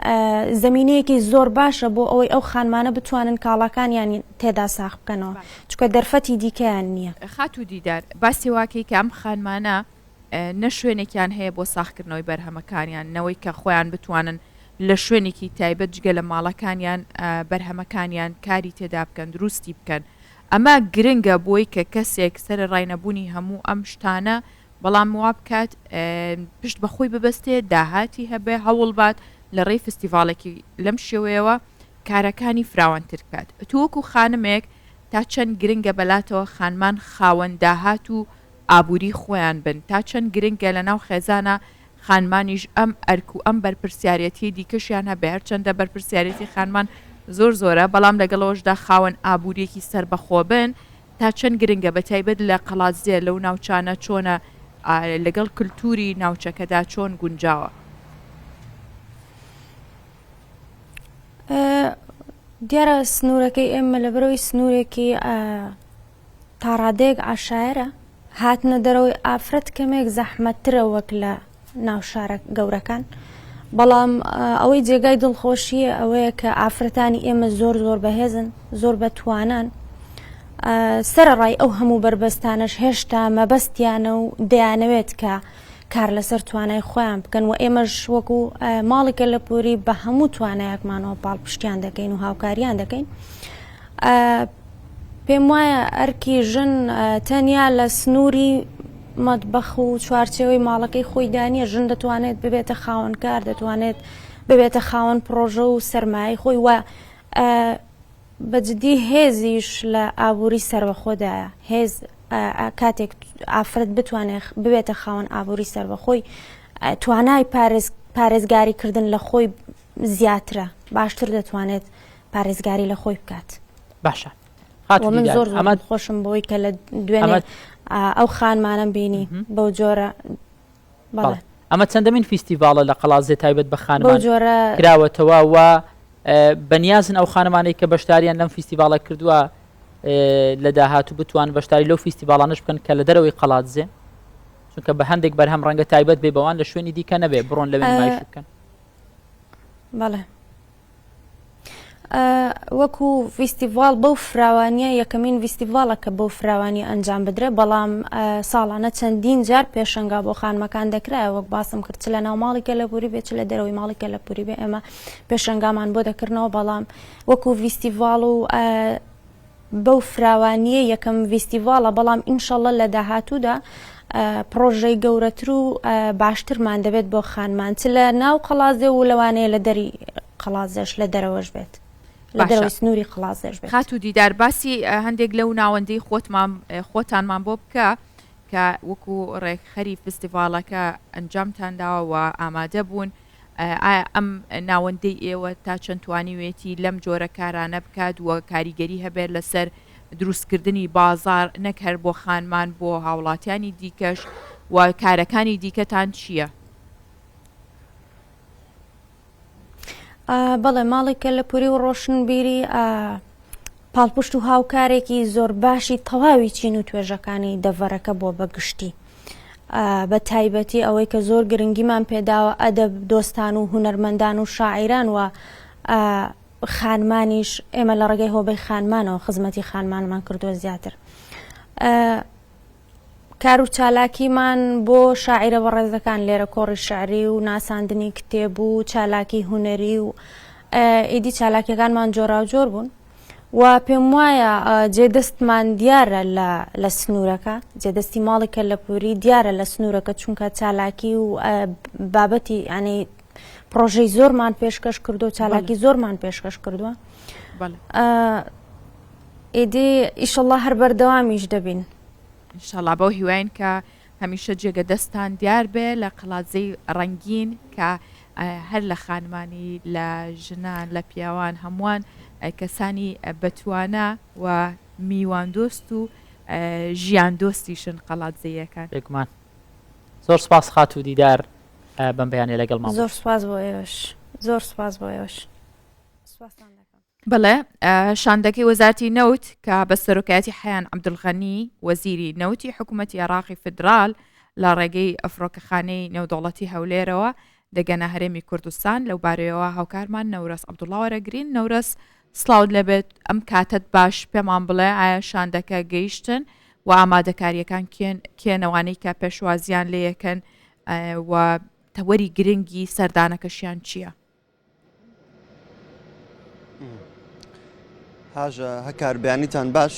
O: زەمینەیەکی زۆر باشە بۆ ئەوەی ئەو خانمانە بتوانن کاڵاکانیان تێدا ساخ بکەنەوە، چونکە دەرفەتی دیکەیان نییە.
A: خات و دیدار باسی واکەی کە ئەم خانمانە نە شوێنێکیان هەیە بۆ ساخکردنەوەی بەرهەمەکانیان، نەوەی کە خۆیان بتوانن لە شوێنێکی تایبەت جگە لە ماڵەکانیان بەرهەمەکانیان کاری تێدا بکەن، دروستی بکەن. ئەمە گرنگە بۆی کە کەسێک سەر ڕاینەبوونی هەموو ئەم شتانە بەڵام وا بکات پشت بەخۆی ببەستێ، داهاتی هەبێ هەوڵ بات لە ڕێی فستیڤالێکی لەم شێوەیەوە کارەکانی فراوانتر بکات. تووەکو خانمێک تا چەند گرنگە بەلاتەوە خانمان خاوەن داهات و ئابووری خۆیان بن، تا چەند گرنگە لە ناو خێزانە خانمانیش ئەم ئەرک و ئەم بەرپرسیارەتی دیکەشیان هەبێ، هەرچەندە بەرپرسیارەتی خانمان زۆر زۆرە بەڵام لەگەڵەوەشدا خاوەن ئابووریەکی سەر بەخۆ بن، تا چەند گرنگە بە تایبەت لە قەڵازیە لەو ناوچانە چۆنە لەگەڵ کللتوری ناوچەکەدا چۆن گونجاوە.
O: دیارە سنوورەکەی ئێمە لە بەرەوەی سنوورێکی تاڕادەیەک عاشایرە هاتنە دەرەوەی ئافرەت کەمێک زەحمەتترە وەک لە ناو شارە گەورەکان، بەڵام ئەوەی جێگای دڵخۆشیە ئەوەیە کە ئافرەتانی ئێمە زۆر زۆر بەهێزن، زۆر بەتوانان، سەرڕای ئەو هەموو بربەستانش هێشتا مەبەستیانە و دەیانەوێت کە کار لەسەر توانای خۆیان بکەن و ئێمەش وەکو ماڵێکە لە پووری بە هەموو توانایەکمانەوە پاڵپشتیان دەکەین و هاوکاریان دەکەین. پێم وایە ئەرکی ژن تەنیا لە سنووری مەتبەخ و چوارچێوەی ماڵەکەی خۆی دانیە، ژن دەتوانێت ببێتە خاوەنکار، دەتوانێت ببێتە خاوەن پرۆژە و سەرمایە خۆی و بەجددی هێزیش لە ئابووری سەربەخۆدایە. هێز کاتێک ئافرەت بتوانێت ببێتە خاوەن ئابووری سەربەخۆی، توانای پارێزگاریکردن لە خۆی زیاترە، باشتر دەتوانێت پارێزگاری لە خۆی بکات.
B: باشە
O: من زۆر خۆشم بۆی کە لە دوێنێ ئەو خانمانم بینی بەو جۆرە.
B: ئەمە چەندەمین فیستیڤاڵە لە قەڵازێ تایبەت بە خانمان کراوەتەوە و بەنیازن ئەو خانمانەی کە بەشداریان لەم فیستیڤاڵە کردووە لە داهاتوو بتوان بەشداری لەو فیستیڤاڵانش بکەن کە لە دەرەوەی قەڵاتزێ، چونکە بە هەندێک بەرهەم ڕەنگە تایبەت بێ بەوان لە شوێنی دیکە نەبێ بڕۆن لەوێ نمایش بکەن.
O: بەڵێ وەکو فیستیڤاڵ بەو فراوانیە یەکەمین فیستیڤاڵە کە بەو فراوانی ئەنجام بدرێ، بەڵام ساڵانە چەندین جار پێشەنگا بۆ خانمەکان دەکرایە، وەک باسم کرد چ لە ناو ماڵێکە لە پووری بێت چ لە دەرەوەی ماڵێکە لە پووری بێ ئێمە پێشەنگامان بۆ دەکردنەوە، بەڵام وەکو فیستیڤاڵ و بەو فراوانیە یەکەم فیستیڤاڵە، بەڵام ئینشەڵڵا لە داهاتوودا پرۆژەی گەورەتر و باشترمان دەبێت بۆ خانمان، چ لە ناو قەڵازێ و لەوانەیە لە دەری قەڵازێش لە دەرەوەش بێت، لە دەرەوەی سنووری قەڵازێش بێت.
A: خات و دیدار باسی هەندێک لەو ناوەندەی خۆتانمان بۆ بکە کە وەکو ڕێکخەری فستیڤالەکە ئەنجامتانداوە و ئامادە بوون ئەم ناوەندەی ئێوە تا چەند توانیوێتی لەم جۆرە کارانە بکات و کاریگەری هەبێت لەسەر دروستکردنی بازار نەک هەر بۆ خانمان بۆ هاوڵاتیانی دیکەش و کارەکانی دیکەتان چییە؟
O: بەڵێ ماڵێکە لە پوری و ڕۆشنبیری پاڵپشت و هاوکارێکی زۆر باشی تەواوی چین و توێژەکانی دەڤەرەکە بۆ بەگشتی بە تایبەتی ئەوەی کە زۆر گرنگیمان پێداوە ئەدەب دۆستان و هونەرمەندان و شاعیران و خانمانیش ئێمە لە ڕێگەی هۆبەی خانمانەوە خزمەتی خانمانمان کردووە زیاتر کار و چالاکیمان بۆ شاعیرە بەڕێزەکان لێرە کۆڕی شعری و ناساندنی کتێب و چالاکی هوەری و ئیدی چالاکیەکانمان جۆرا و جۆر بوون و پێم وایە جێدەستمان دیارە لە سنوورەکە جێدەستی ماڵێکە لە پووری دیارە لە سنوورەکە چونکە چالاکی و بابەتی ینی پرۆژەی زۆرمان پێشکەش کردو و چالاکی زۆرمان پێشکەش کردووە ئیدی ئیشەڵڵا هەر بەردەوامیش دەبین
A: ئینشەڵڵا بەو هیواین کە هەمیشە جێگە دەستان دیار بێ لە قەڵاتزەی ڕەنگین کە هەر لە خانمانی لە ژنان لە پیاوان هەمووان کەسانی بەتوانە و میوان دۆست و ژیان دۆستیشن قەڵاتزەیەکان
B: بێگومان زۆر سپاس خات و دیدار بەم بەیانێ لەگەڵمان
O: زۆر سپاس بۆ ئێوەش زۆر سپاس بۆ ئێوەش
A: بڵێ شاندەکەی وەزارەتی نەوت کە بە سەرۆکایەتی حەیان عەبدولغەنی وەزیری نەوتی حکوومەتی عێراقی فدرال لە ڕێگەی ئەفرۆکەخانەی نێودەوڵەتی هەولێرەوە دەگەنە هەرێمی کوردستان لەو بارەیەوە هاوکارمان نەورەس عەبدوڵڵا وەرەگرین نەورەس سڵاوت لەبێت ئەم کاتت باش پێمان بڵێ ئایا شاندەکە گەیشتن و ئامادەکاریەکان کێنەوانەی کە پێشوازیان لێ یەکەن و تەوەری گرنگی سەردانەکەشیان چییە؟
P: هاژە هەکار بەیانیتان باش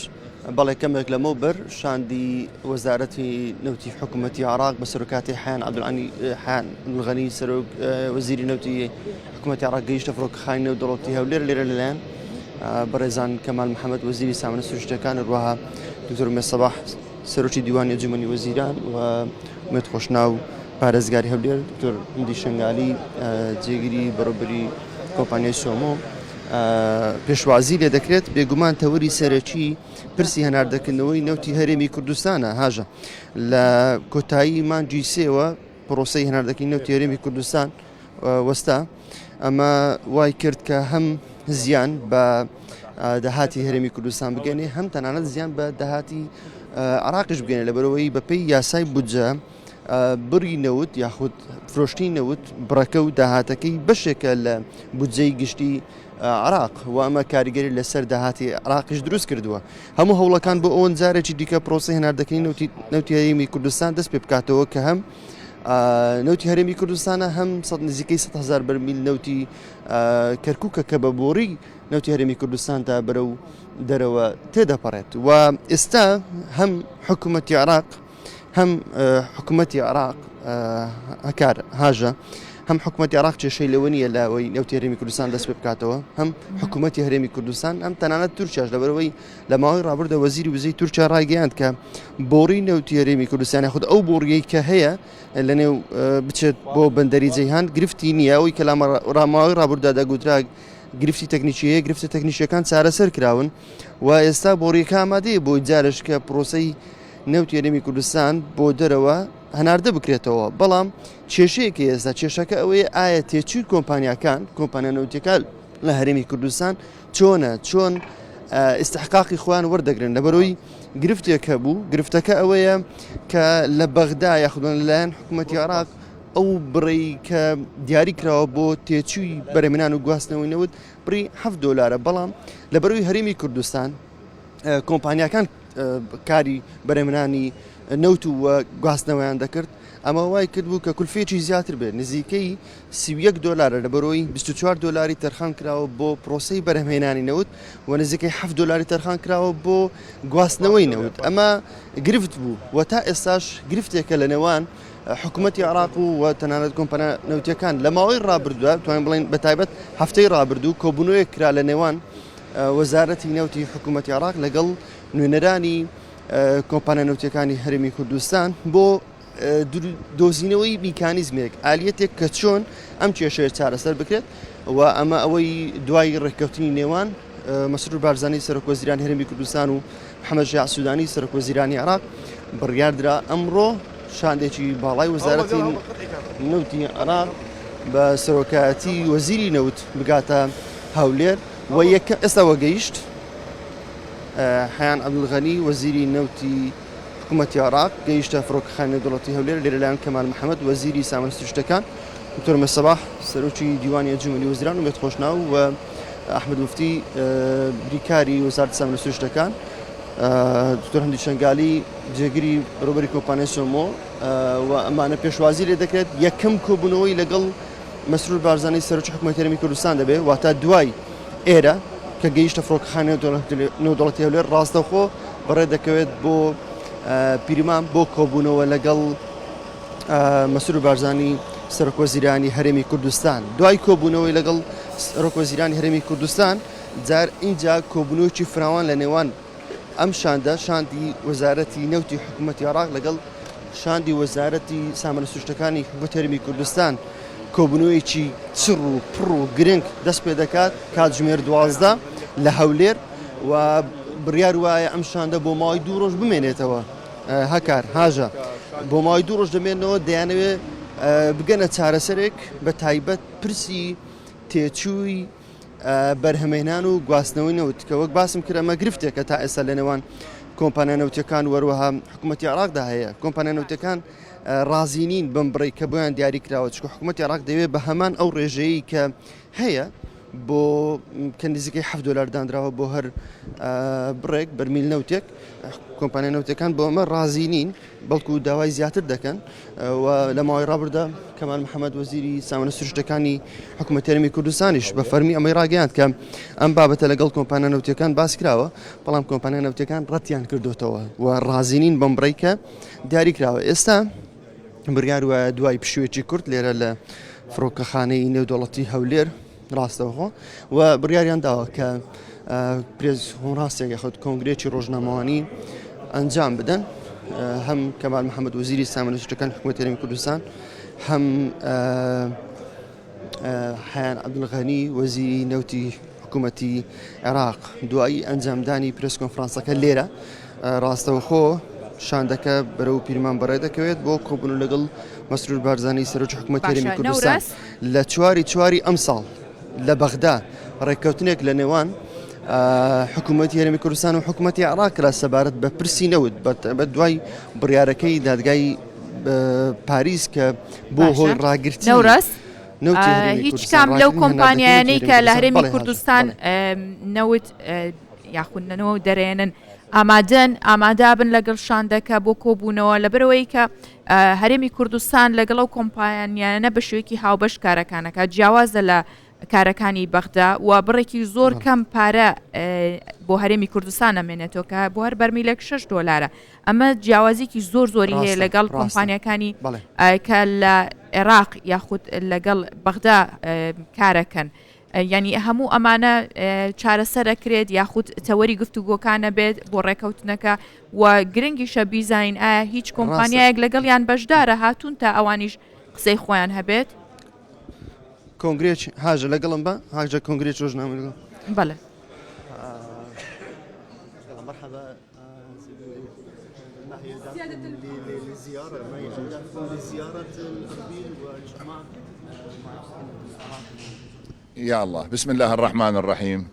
P: بەڵێ کەمێک لەمە بەر شاندی وەزارەتی نەوتی حکوومەتی عێراق بە سەرۆکاتی حەیان عەبدولغەنی سەرۆک وەزیری نەوتی حکوومەتی عێراق گەیشتە فڕۆکەخانەی نێودەوڵەتی هەولێر لێرە لەلایەن بەڕێزان کەمال محەممەد وەزیری سامانە سروشتەکان هەروەها دکتۆر مێسەباح سەرۆکی دیوانی ئەنجومەنی وەزیران و مێت خۆشناو پارێزگاری هەولێر دکتۆر هەندی شنگالی جێگیری بەڕێوەبەری کۆمپانیای سۆمۆ پێشوازی لێ دەکرێت بێگومان تەوەری سەرەکی پرسی هەناردەکردنەوەی نەوتی هەرێمی کوردستانە هاژە لە کۆتایی مانجی سێوە پرۆسەی هەناردەکەی نەوتی هەرێمی کوردستان وەستا ئەمە وای کرد کە هەم زیان بە داهاتی هەرێمی کوردستان بگەنێ هەم تەنانەت زیان بە داهاتی عێراقیش بگەنێ لەبەرەوەی بەپێی یاسای بودجە بڕی نەوت یاخود فرۆشتی نەوت بڕەکە و داهاتەکەی بەشێکە لە بودجەی گشتی عراق و ئەمە کاریگەری لەسەر داهاتی عراقیش دروست کردووە هەموو هەوڵەکان بۆ ئەوەن جارێکی دیکە پرۆسی هەناردەکەی نەوتی هەرێمی کوردستان دەست پێ بکاتەوە کە هەم نەوتی هەرێمی کوردستانە هەم نزیکەی 100,000 بەرمیل نەوتی کەرکووکە کە بە بۆڕی نەوتی هەرێمی کوردستان تا بەرە و دەرەوە تێدەپەڕێت و ئێستا هەم حکوومەتی عێراق هەم حکوومەتی عێراق هەکار هاژە هەم حکوومەتی عێراق کێشەی لەوە نیە لەوەی نەوتی هەرێمی کوردستان دەست پێ بکاتەوە هەم حکوومەتی هەرێمی کوردستان ئەم تەنانەت تورکیاش لەبەرەوەی لە ماوەی ڕابردە وەزیری وزەی تورکیا ڕایگەیاند کە بۆڕی نەوتی هەرێمی کوردستان خود ئەو بۆڕیەی کە هەیە لەنێو بچێت بۆ بەندەری جەیهان گرفتی نییە ئەوەی کە لە ماوەی ڕابردە دەگوترا گرفتی تەکنیکیەیە گرفتە تەکنیشیەکان چارەسەر کراون و ئێستا بۆڕیەکە ئامادەیە بۆی جارش کە پرۆسەی نەوتی هەرێمی کوردستان بۆ دەرەوە هەناردە بکرێتەوە بەڵام کێشەیەکی ئێستا کێشەکە ئەوەیە ئایا تێچووی کۆمپانیاکان کۆمپانیا نەوتیەکە لە هەرێمی کوردستان چۆن ئستحقاقی خۆیان وەردەگرن لەبەرەوەی گرفتێکە بوو گرفتەکە ئەوەیە کە لە بەغدا یاخودن لەلایەن حکوومەتی عێراق ئەو بڕی کە دیاری کراوە بۆ تێچووی بەرهەمهێنان و گواستنەوەی نەوت بڕی $7 بەڵام لەبەرەوەی هەرێمی کوردستان کۆمپانیاکان کاری بەرهەمهێنانی نەوت و گواستنەوەیان دەکرد ئەمە وای کردبوو کە کولفێکی زیاتر بێت نزیکەی $31 لەبەرەوەی $24 تەرخان کراوە بۆ پرۆسەی بەرهەمهێنانی نەوت و نزیکەی $7 تەرخان کراوە بۆ گواستنەوەی نەوت ئەمە گرفت بوو و تا ئێستاش گرفتێکە لە نێوان حکوومەتی عێراق و تەنانەت کۆمپانیا نەوتیەکان لە ماوەی ڕابردووە توانین بڵێن بەتایبەت هەفتەی ڕابردوو کۆبوونەوەیەک کرا لە نێوان وەزارەتی نەوتی حکوومەتی عێراق لەگەڵ نوێنەرانی کۆمپانیا نەوتیەکانی هەرێمی کوردستان بۆ دۆزینەوەی میکانیزمێک ئالیەتێک کە چۆن ئەم کێشەیە چارەسەر بکرێت و ئەمە ئەوەی دوای ڕێککەوتنی نێوان مەسرور بارزانی سەرۆکوەزیرانی هەرێمی کوردستان و محەممەد ژیاع سوودانی سەرۆکوەزیرانی عێراق بڕیاردرا ئەمڕۆ شاندێکی باڵای وەزارەتی نەوتی عێراق بە سەرۆکایەتی وەزیری نەوت بگاتە هەولێر و ئێستا وەگەیشت حەیان عەبدولغەنی وەزیری نەوتی حکوومەتی عێراق گەیشتە فڕۆکەخانەی نێودەوڵەتی هەولێر لێرە لایەن کەمال محەممەد وەزیری سامانە سروشتەکان دکتۆر مەسەباح سەرۆکی دیوانی ئەنجومەنی وەزیران و مێردخۆشناو و ئەحمەد موفتی بریکاری وەزارەتی سامانە سروشتەکان دکتۆر هەندی شەنگالی جێگیری ڕۆبەری کۆمپانیای سۆمۆ و ئەمانە پێشوازی لێ دەکرێت یەکەم کۆبوونەوەی لەگەڵ مەسرور بارزانی سەرۆکی حکوومەتی هەرێمی کوردستان دەبێت واتە دوای ئێرە کە گەیشتە فڕۆکەخانەی نێودەوڵەتی هەولێر ڕاستەوخۆ بەڕێ دەکەوێت بۆ پیرمان بۆ کۆبوونەوە لەگەڵ مەسرور بارزانی سەرۆکوەزیرانی هەرێمی کوردستان دوای کۆبوونەوەی لەگەڵ سەرۆکوەزیرانی هەرێمی کوردستان جار اینجا کۆبوونەوەیکی فراوان لە نێوان ئەم شاندە شاندی وەزارەتی نەوتی حکوومەتی عێراق لەگەڵ شاندی وەزارەتی سامانە سروشتەکانی حکوومەتی هەرێمی کوردستان کۆبوونەوەیکی چڕ و پڕ و گرنگ دەست پێ دەکات کاتژمێر 12 لە هەولێر و بڕیار وایە ئەم شاندە بۆ ماوەی 2 ڕۆژ بمێنێتەوە هەکار هاژە بۆ ماوەی 2 ڕۆژ دەمێنەوە دەیانەوێت بگەنە چارەسەرێک بە تایبەت پرسی تێچووی بەرهەمهێنان و گواستنەوەی نەوت کە وەک باسم کرد ئەمە گرفتێکە تا ئێستا لە نێوان کۆمپانیا نەوتەکان وەروەها حکوومەتی عێراقدا هەیە کۆمپانیا نەوتەکان رازینین بم بڕێک کە بۆیان دیاری کراوە چکە حکوومەتی عێراق دەوێت بە هەمان ئەو ڕێژەیە کە هەیە بۆ کە نزیکەی $7 دانراوە بۆ هەر بڕێک بەرمیل نەوتێک کۆمپانیا نەوتەکان بۆ ئەمە رازینین بەڵکو داوای زیاتر دەکەن و لە ماوەی ڕابردا کەمال محەممەد وەزیری سامانە سروشتەکانی حکوومەتی هەرێمی کوردستانیش بە فەرمی ئەمەی ڕاگەیاند کە ئەم بابەتە لەگەڵ کۆمپانیا نەوتەکان باس کراوە بەڵام کۆمپانیا نەوتەکان ڕەتیان کردوتەوە و رازینین بەم بڕێکە دیاری کراوە ئێستا بڕیار وایە دوای پشوێکی کورت لێرە لە فڕۆکەخانەی نێودەوڵەتی هەولێر ڕاستەوخۆ و بڕیاریان داوە کە پرێز هۆڕاستێک یاخود کۆنگرێکی ڕۆژنامەوانی ئەنجام بدەن هەم کەمال محەممەد وەزیری سامانە سروشتەکانی حکوومەتی هەرێمی کوردستان هەم حەیان عەبدولغەنی وەزیری نەوتی حکوومەتی عێراق دوایی ئەنجامدانی پرێس کۆنفرانسەکە لێرە ڕاستەوخۆ شاندەکە بەرەو پیرمان بەڕێ دەکەوێت بۆ کۆبوون لەگەڵ مەسرور بارزانی سەرۆکی حکوومەتی هەرێمی کوردستان لە چواری ئەم ساڵ لە بەغدا ڕێککەوتنێک لە نێوان حکوومەتی هەرێمی کوردستان و حکوومەتی عێراق کرا سەبارەت بە پرسی نەوت بە دوای بڕیارەکەی دادگای پاریس کە بۆ هۆی ڕاگررتی
A: هیچ کام لەو کۆمپانیانەی کە لە هەرێمی کوردستان نەوت یاخودنەوە دەرێنن ئامادەبن لەگەڵ شاندەکە بۆ کۆبوونەوە لەبەرەوەی کە هەرێمی کوردستان لەگەڵ ئەو کۆمپانیانە بە شوێکی هاوبەش کارەکانەکە جیاوازە لە کارەکانی بەغدا و بڕێکی زۆر کەم پارە بۆ هەرێمی کوردستان ئەمێنێتەوە کە بۆ هەر بەرمیلێک $6 ئەمە جیاوازێکی زۆری هەیە لەگەڵ کۆمپانیەکانی کە لە عێراق یاخود لەگەڵ بەغدا کارەکەن ینی هەموو ئەمانە چارەسەر دەکرێت یاخود تەوەری گفتوگۆکانە بێت بۆ ڕێکەوتنەکە و گرنگیشە بیزین ئایا هیچ کۆمپانیایەک لەگەڵیان بەشدارە هاتوون تا ئەوانیش قسەی خۆیان هەبێت
P: کۆنگرێت هاژە لەگەڵم بە هاژە کۆنگرێت ڕۆژنامە لەگەڵ
A: بەڵێ
Q: يا الله بسم الله الرحمن الرحيم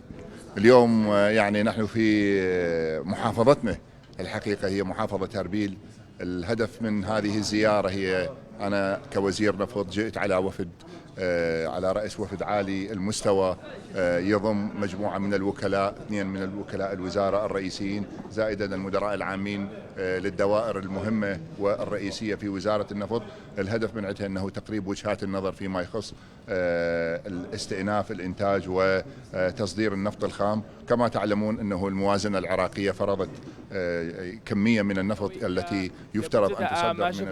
Q: اليوم يعني نحن في محافظتنا الحقيقة هي محافظة أربيل الهدف من هذه الزيارة هي أنا كوزير نفط جئت على وفد على رأس وفد عالي المستوى يضم مجموعة من الوكلاء 2 من الوكلاء الوزارة الرئيسيين زائدا المدراء العامين للدوائر المهمة والرئيسية في وزارة النفط. الهدف من عندها أنه تقريب وجهات النظر فيما يخص الاستئناف الإنتاج وتصدير النفط الخام. كما تعلمون أنه الموازنة العراقية فرضت كمية من النفط التي يفترض أن تصدر من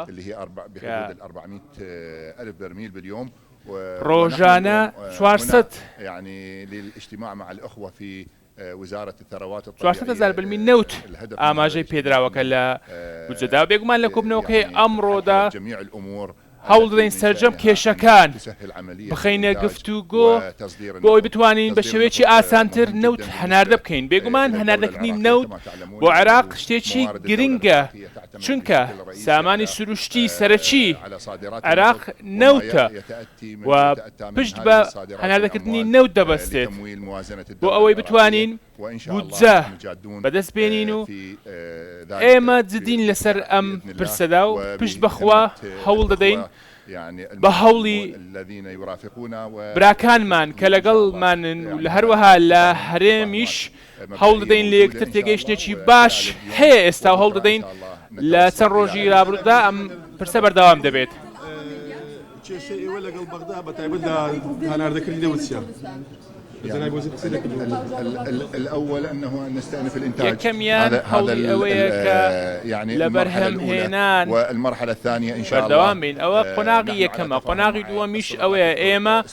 Q: اللي هي بحدود 400 ألف برميل باليوم
R: روجانا 400
Q: يعني للاجتماع مع الأخوة في وزارة الثروات الطبيعية
R: 400,000 بلمی نەوت ئاماژەی پێدراوەکە لە بودجەدا بێگومان لە کۆبنەوەکەی ئەمڕۆدا هەوڵ دەدەین سەرجەم کێشەکان بخەینە گفتوگۆ بۆ ئەوەی بتوانین بە شێوەیەکی ئاسانتر نەوت هەناردە بکەین بێگومان هەناردەکردنی نەوت بۆ عێراق شتێکی گرنگە چونکە سامانی سروشتی سەرەکی عێراق نەوتە و پشت بە هەناردەکردنی نەوت دەبەستێت بۆ ئەوەی بتوانین بودجە بەدەست بێنین و ئێمە جدین لەسەر ئەم پرسەدا و پشت بەخوا هەوڵ دەدەین بە هەوڵی براکانمان کە لەگەڵمانن و لە هەروەها لە هەرێمیش هەوڵ دەدەین لە یەکتر تێگەیشتێکی باش هەیە ئێستا هەوڵ دەدەین لە چەند ڕۆژی رابرروودا ئەم پرسە بەردەوام دەبێت.
S: کێشەی ئێوە لەگەڵ بەغدا بەتایبەت لە هەناردەکردنی نەوتچە.
Q: الأول أنه أن نستأنف الإنتاج
R: هذا
Q: يعني المرحلة والمرحلة الثانية إن شاء الله
R: بردوام بين أو قناغي كما قناغي دواميش أو إيما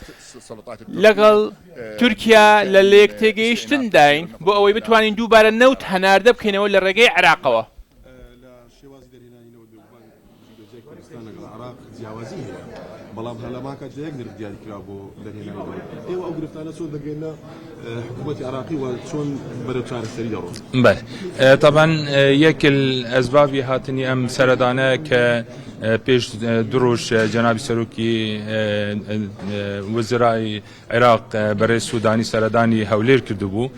R: لقل تركيا لليك تيجيشتن داين بو أوي بتوانين دوبارا نوت هناردب كينا ولا رجع عراقوة
S: بەڵام هەلەما کات یەک دیاری کرا بۆ دەرهێنانی ئێوە ئەو گرفتانە چۆن دەگەێنە حکوومەتی عراقی و چۆن بەرەو چارەسەری دەڕۆن؟
T: بەڵێ طبعا یەک ئەسبابی هاتنی ئەم سەردانە کە پێش دڕۆژ جەنابی سەرۆکی وەزیرای عێراق بەڕێز سوودانی سەردانی هەولێر کردبوو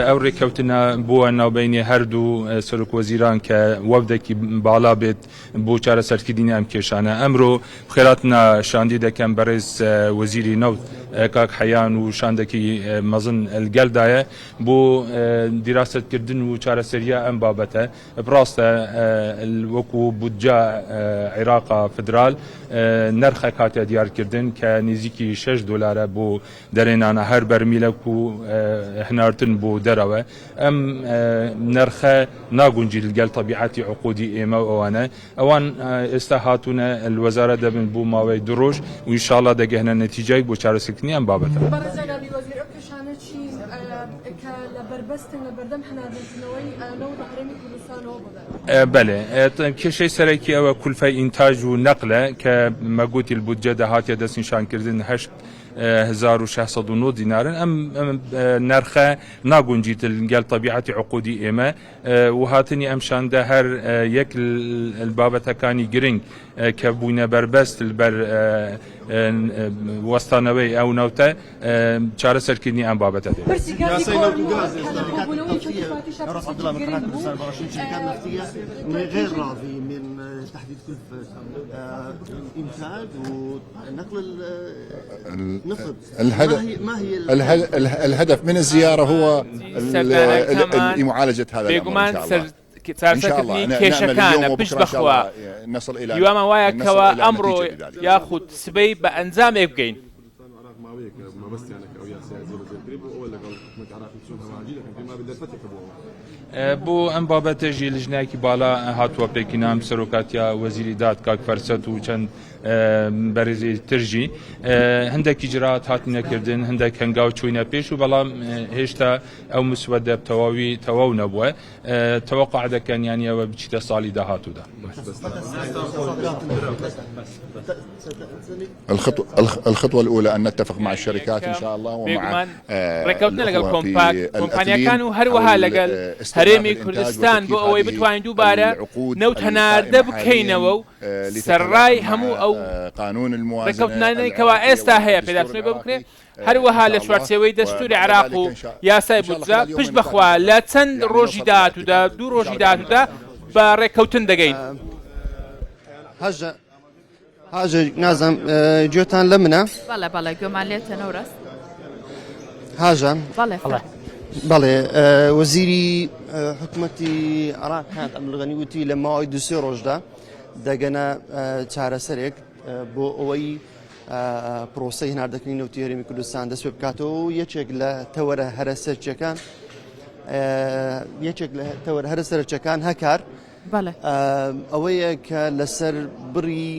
T: ئەو ڕێککەوتنە بووە ناوبینی هەردوو سەرۆک وەزیران کە وەفدێکی باڵا بێت بۆ چارەسەرکردنی ئەم کێشانە ئەمڕۆ خێراتنە شاندی دەکەم بەڕێز وەزیری نەوت کاک حەیان و شاندێکی مەزن لەگەڵدایە بۆ دیراستکردن و چارەسەریە ئەم بابەتە بڕاستە وەکو بودجە عێراقا فدرال نرخە کاتە دیارکردن کە نزیکی $6 بۆ دەرێنانە هەر بەرمیلەک و هەناردن بۆ دەرەوە ئەم نرخە ناگونجی لەگەڵ طبیعەتی عقودی ئێمە ئەوانە ئەوان ئێستا هاتوونە الوەزارە دەبن بۆ ماوەی دڕۆژ و ئینشاڵڵا دەگەهنە نەتیجەی بۆ چارەسەرکردنی ئەم بابەتە. بەڵێ کێشەی سەرەکی ئەوە کولفەی ئینتاژ و نەقلە کە مەگوتی البودجە دەهاتیە دەستنیشانکردن 8,609 دینارن ئەم نرخە ناگونجیت لەگەڵ طبیعەتی عقودی ئێمە و هاتنی ئەم شاندە هەر یەک بابەتەکانی گرنگ کە بووینە بربەست بەر وەستانەوەی ئەو نەوتە چارەسەرکردنی ئەم بابەتە دێت.
P: غير راضي من تحديد كلفة إنتاج ونقل النفط.
Q: الهدف من الزيارة هو معالجة هذا الأمر إن شاء الله.
R: چارەسەرکردنی کێشەکانە پشت بەخوا هیوامە وایە کەوە ئەمڕۆ یاخود سبەی بە ئەنجامێک بگەین.
T: بۆ ئەم بابەتەژی لژنایکی بالا هاتووە پێکینام سەرۆکاتیا وەزیری داد کاک فەرسەت و چەند بەرزی ترژی هەندێکی جرات هاتی نەکردن هەندێک هەنگاو چوینە پێش و بەڵام هێشتا ئەو مسوەدە تەواو نەبووە تەوەقع دەکەن یانیەوە بچیتە ساڵی داهاتوودا.
Q: الخطوة الأولى أن نتفق مع الشركات إن شاء الله ومع
R: ڕێکەوتنە لەگەڵ کۆمپانیەکان و هەروەها لەگەڵ هەرێمی کوردستان بۆ ئەوەی بتوانین دووبارە نەوت هەناردە بکەینەوە و سەرڕای هەموو ئەو ڕێکەوتنانەوەی ئێستا هەیە پێداچووی بۆ بکرێت هەروەها لە چوارچێوەی دەستوری عێراق و یاسای بودجە پشت بەخوا لە چەند ڕۆژی داهاتوودا دوو ڕۆژی داهاتوودا بە ڕێککەوتن دەگەین.
P: حاجة نازم جوتان لمنا
A: بەڵێ گومان لێتەنەوە ڕاست
P: حاجة
A: بەڵێ
P: وەزیری حکوومەتی عراق کات عەبدولغەنی وتی لە ماوەی دوسێ ڕۆژدا دەگەنە چارەسەرێک بۆ ئەوەی پرۆسەی هەناردەکردنی نەوتی هەرێمی کوردستان دەست پێ بکاتەوە و یەکێک لە تەوەرە هەرە سەرچەکان هەکار ئەوەیە کە لەسەر بڕی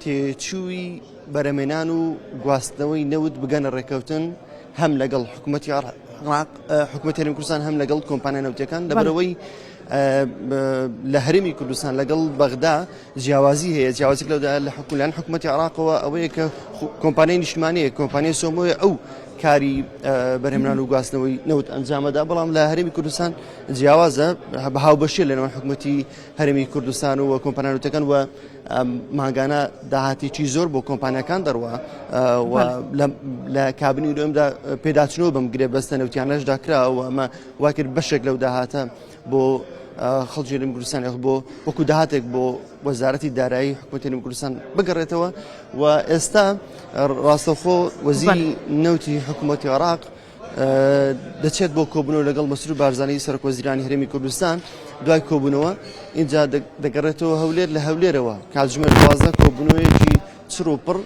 P: تێچووی بەرەمێنان و گواستنەوەی نەوت بگەنە ڕێکەوتن هەم لەگەڵ حکوومەتی عێراق حکوومەتی هەرێمی کوردستان هەم لەگەڵ کۆمپانیای نەوتەکان لەبەرەوەی لە هەرێمی کوردستان لەگەڵ بەغدا جیاوازی هەیە جیاوازێک لەودا لە لەلایەن حکوومەتی عێراقەوە ئەوەیە کە کۆمپانیای نیشتیمانیە کۆمپانیای سۆمۆیە ئەو کاری بەرهێمنان و گواستنەوەی نەوت ئەنجامەدا بەڵام لە هەرێمی کوردستان جیاوازە بە هاوبەشی لەنێوان حکوومەتی هەرێمی کوردستان و کۆمپانیای نەوتەکان و ماگانە داهاتێکی زۆر بۆ کۆمپانیەکان دەڕوە لە کابنی دوێمدا پێداچنەوە بەم گرێ بەستە نەوتیانەش داکراوە ئەمە وا کرد بەشێک لەو داهاتە بۆ خەڵکی هەرێمی کوردستان بۆ وەکو داهاتێک بۆ وەزارەتی دارایی حکوومەتی هەرێمی کوردستان بگەڕێتەوە و ئێستا ڕاستەوخۆ وەزیری نەوتی حکوومەتی عێراق دەچێت بۆ کۆبوونەوە لەگەڵ مەسرور بارزانانی سەرۆکوەزیرانی هەرێمی کوردستان دوای کۆبوونەوە اینجا دەگەڕێتەوە هەولێر لە هەولێرەوە کاتژمێر 12 کۆبوونەوەیەکی چڕ و پڕ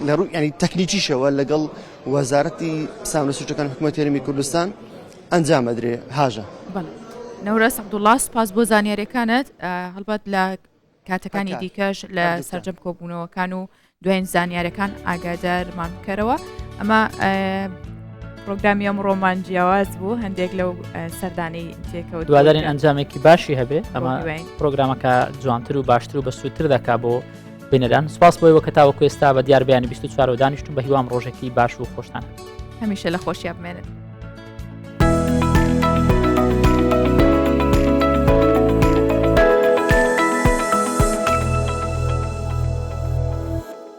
P: لە ڕووی ینی تەکنیکیشەوە لەگەڵ وەزارەتی سامانە سوچەکان حکوومەتی هەرێمی کوردستان ئەنجامەدرێ هاژە.
A: نەورەس عەبدوڵڵا سپاس بۆ زانیاریەکانت هەڵبەت لە کاتەکانی دیکەش لە سەرجەم کۆبوونەوەکان و دوایین زانیاریەکان ئاگادارمان بکەرەوە ئەمە پرۆگرامی ئەمڕۆمان جیاواز بوو هەندێک لەو سەردانەی تێکەوت
B: دوادارین ئەنجامێکی باشی هەبێ ئەمە پرۆگرامەکە جوانتر و باشتر و بە سووتر دەکا بۆ بینەران سپاس بۆی وەکە تاوەکو ئێستا بە دیار بەیانی 24 دانیشتون بە هیوام ڕۆژێکی باش و خۆشتان
A: هەمیشە لە خۆشییا بمێنن.